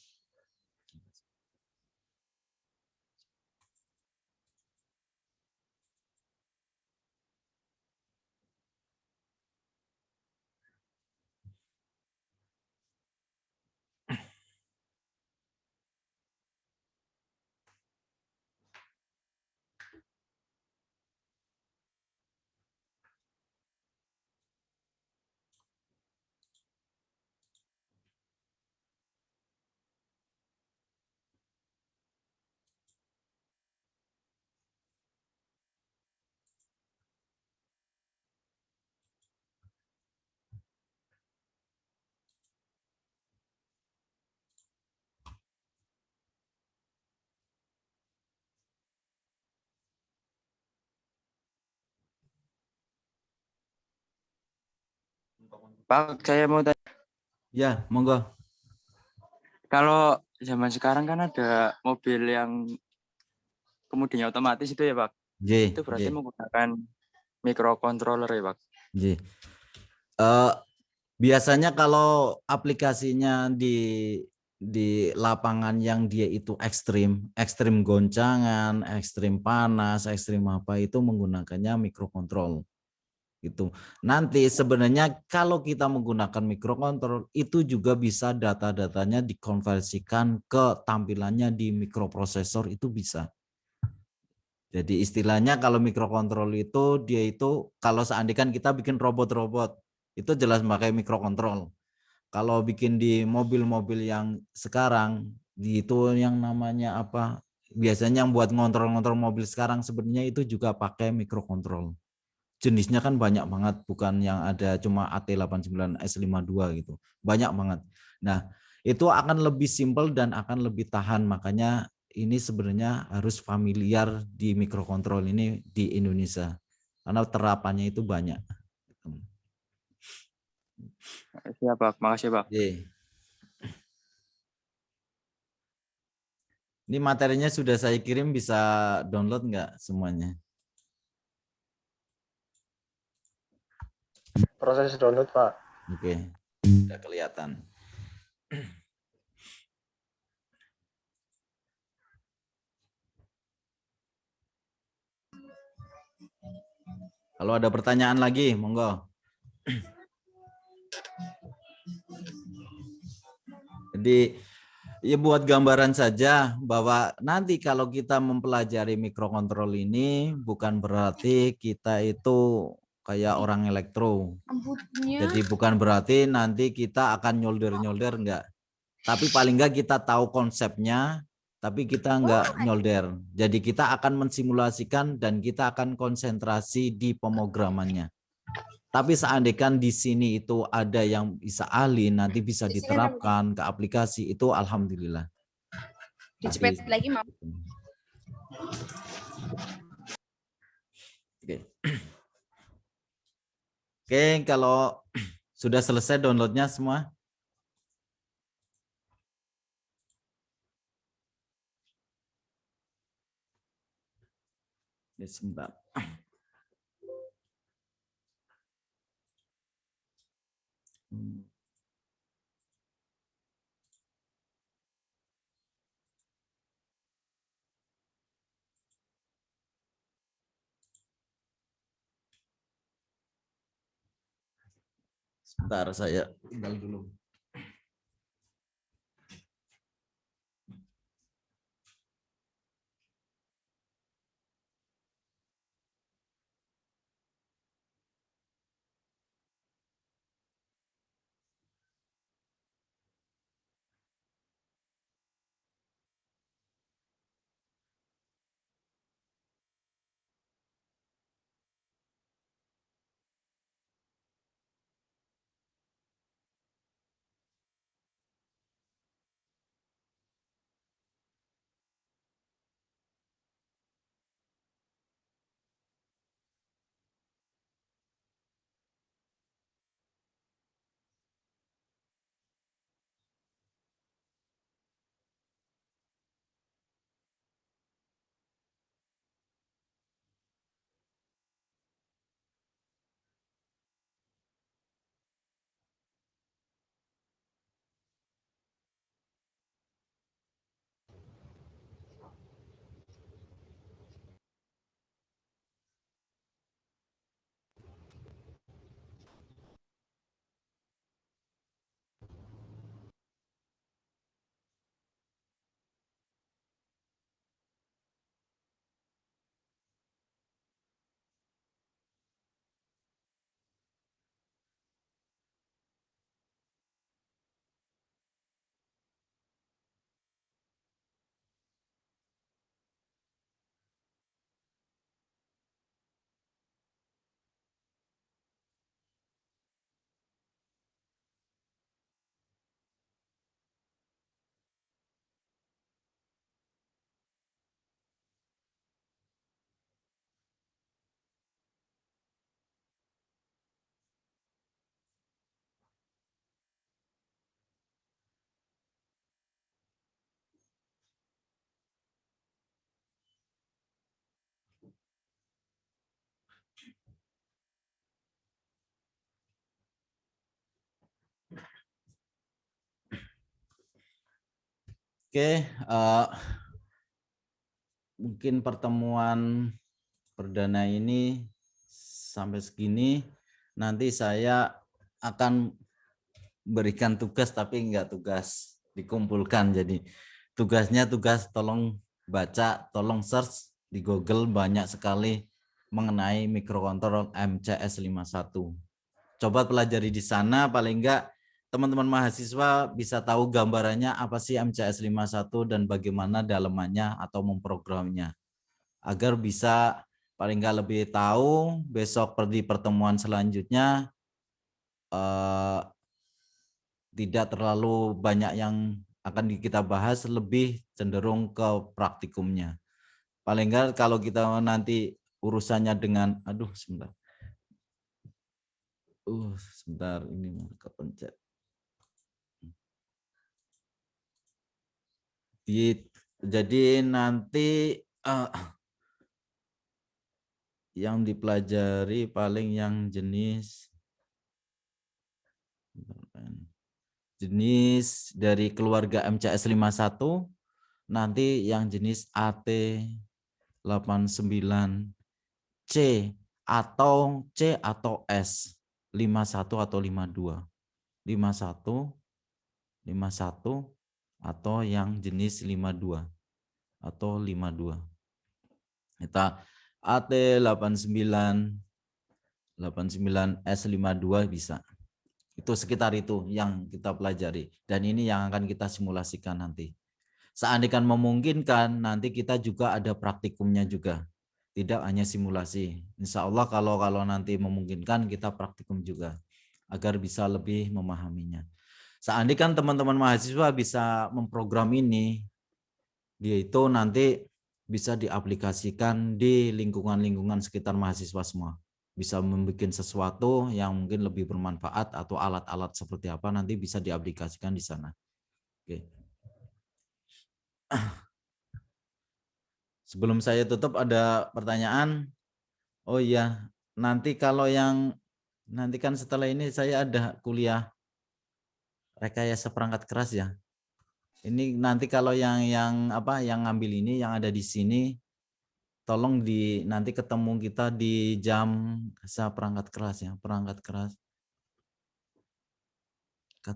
Pak, saya mau tanya. Ya, monggo. Kalau zaman sekarang kan ada mobil yang kemudiannya otomatis itu ya, Pak. J. Itu berarti menggunakan microcontroller ya, Pak. J. Biasanya kalau aplikasinya di lapangan yang dia itu ekstrim goncangan, ekstrim panas, ekstrim apa itu menggunakannya mikrokontrol. Gitu. Nanti sebenarnya kalau kita menggunakan mikrokontrol itu juga bisa data-datanya dikonversikan ke tampilannya di mikroprosesor itu bisa. Jadi istilahnya kalau mikrokontrol itu dia itu kalau seandainya kita bikin robot-robot itu jelas pakai mikrokontrol. Kalau bikin di mobil-mobil yang sekarang itu yang namanya apa? Biasanya yang buat ngontrol-ngontrol mobil sekarang sebenarnya itu juga pakai mikrokontrol. Jenisnya kan banyak banget, bukan yang ada cuma AT89 S52 gitu. Banyak banget. Nah, itu akan lebih simpel dan akan lebih tahan, makanya ini sebenarnya harus familiar di mikrokontrol ini di Indonesia karena terapannya itu banyak. Siap, Pak. Makasih, Pak. Oke. Ini materinya sudah saya kirim, bisa download nggak semuanya? Proses download, Pak. Oke, sudah kelihatan. Kalau ada pertanyaan lagi, monggo. Jadi ya buat gambaran saja bahwa nanti kalau kita mempelajari mikrokontrol ini bukan berarti kita itu kayak orang elektro. Jadi bukan berarti nanti kita akan nyolder-nyolder, enggak. Tapi paling enggak kita tahu konsepnya, tapi kita enggak nyolder. Jadi kita akan mensimulasikan dan kita akan konsentrasi di pemrogramannya. Tapi seandainya di sini itu ada yang bisa ahli, nanti bisa diterapkan ke aplikasi, itu alhamdulillah. Dicepet lagi mau. Oke. Oke, kalau sudah selesai downloadnya semua. Ya, sebentar. Sebentar, saya tinggal dulu. Oke, mungkin pertemuan perdana ini sampai segini. Nanti saya akan berikan tugas, tapi enggak tugas dikumpulkan. Jadi tugasnya tugas tolong baca, tolong search di Google, banyak sekali mengenai mikrokontrol MCS51. Coba pelajari di sana, paling enggak teman-teman mahasiswa bisa tahu gambarannya apa sih MCS51 dan bagaimana dalemannya atau memprogramnya. Agar bisa paling enggak lebih tahu besok di pertemuan selanjutnya tidak terlalu banyak yang akan kita bahas lebih cenderung ke praktikumnya. Paling enggak kalau kita nanti urusannya dengan, sebentar ini mau kepencet. Jadi nanti yang dipelajari paling yang jenis dari keluarga MCS 51, nanti yang jenis AT 89C atau C atau S 51 atau 52. 51 atau yang jenis 52 atau 52. Kita AT 89S52 bisa. Itu sekitar itu yang kita pelajari. Dan ini yang akan kita simulasikan nanti. Seandainya memungkinkan, nanti kita juga ada praktikumnya juga. Tidak hanya simulasi. Insya Allah kalau nanti memungkinkan, kita praktikum juga. Agar bisa lebih memahaminya. Seandainya teman-teman mahasiswa bisa memprogram ini, dia itu nanti bisa diaplikasikan di lingkungan-lingkungan sekitar mahasiswa semua. Bisa membuat sesuatu yang mungkin lebih bermanfaat atau alat-alat seperti apa nanti bisa diaplikasikan di sana. Oke. Sebelum saya tutup ada pertanyaan. Oh iya, nanti kalau nanti kan setelah ini saya ada kuliah rekayasa perangkat keras ya. Ini nanti kalau yang ngambil ini yang ada di sini, tolong nanti ketemu kita di jam perangkat keras ya, perangkat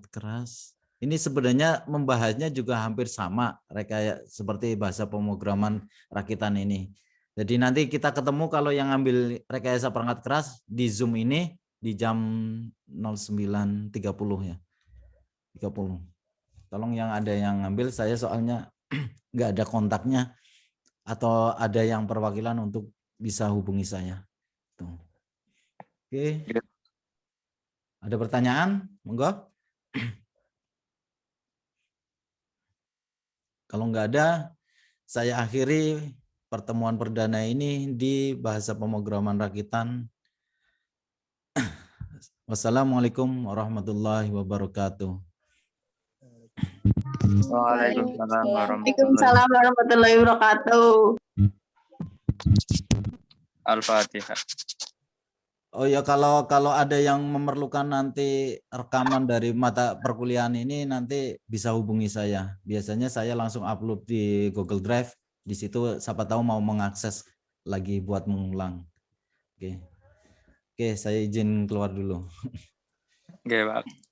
keras. Ini sebenarnya membahasnya juga hampir sama, seperti bahasa pemrograman rakitan ini. Jadi nanti kita ketemu kalau yang ngambil rekayasa perangkat keras di Zoom ini di jam 09.30 ya. 30. Tolong yang ada yang ngambil, saya soalnya nggak ada kontaknya atau ada yang perwakilan untuk bisa hubungi saya. Tuh. Oke. Ada pertanyaan? Monggo. Kalau nggak ada, saya akhiri pertemuan perdana ini di bahasa pemrograman rakitan. Wassalamualaikum warahmatullahi wabarakatuh. Waalaikumsalam warahmatullahi wabarakatuh. Al-Fatihah. Oh ya, kalau ada yang memerlukan nanti rekaman dari mata perkuliahan ini nanti bisa hubungi saya. Biasanya saya langsung upload di Google Drive. Di situ siapa tahu mau mengakses lagi buat mengulang. Oke, saya izin keluar dulu. Oke, Pak.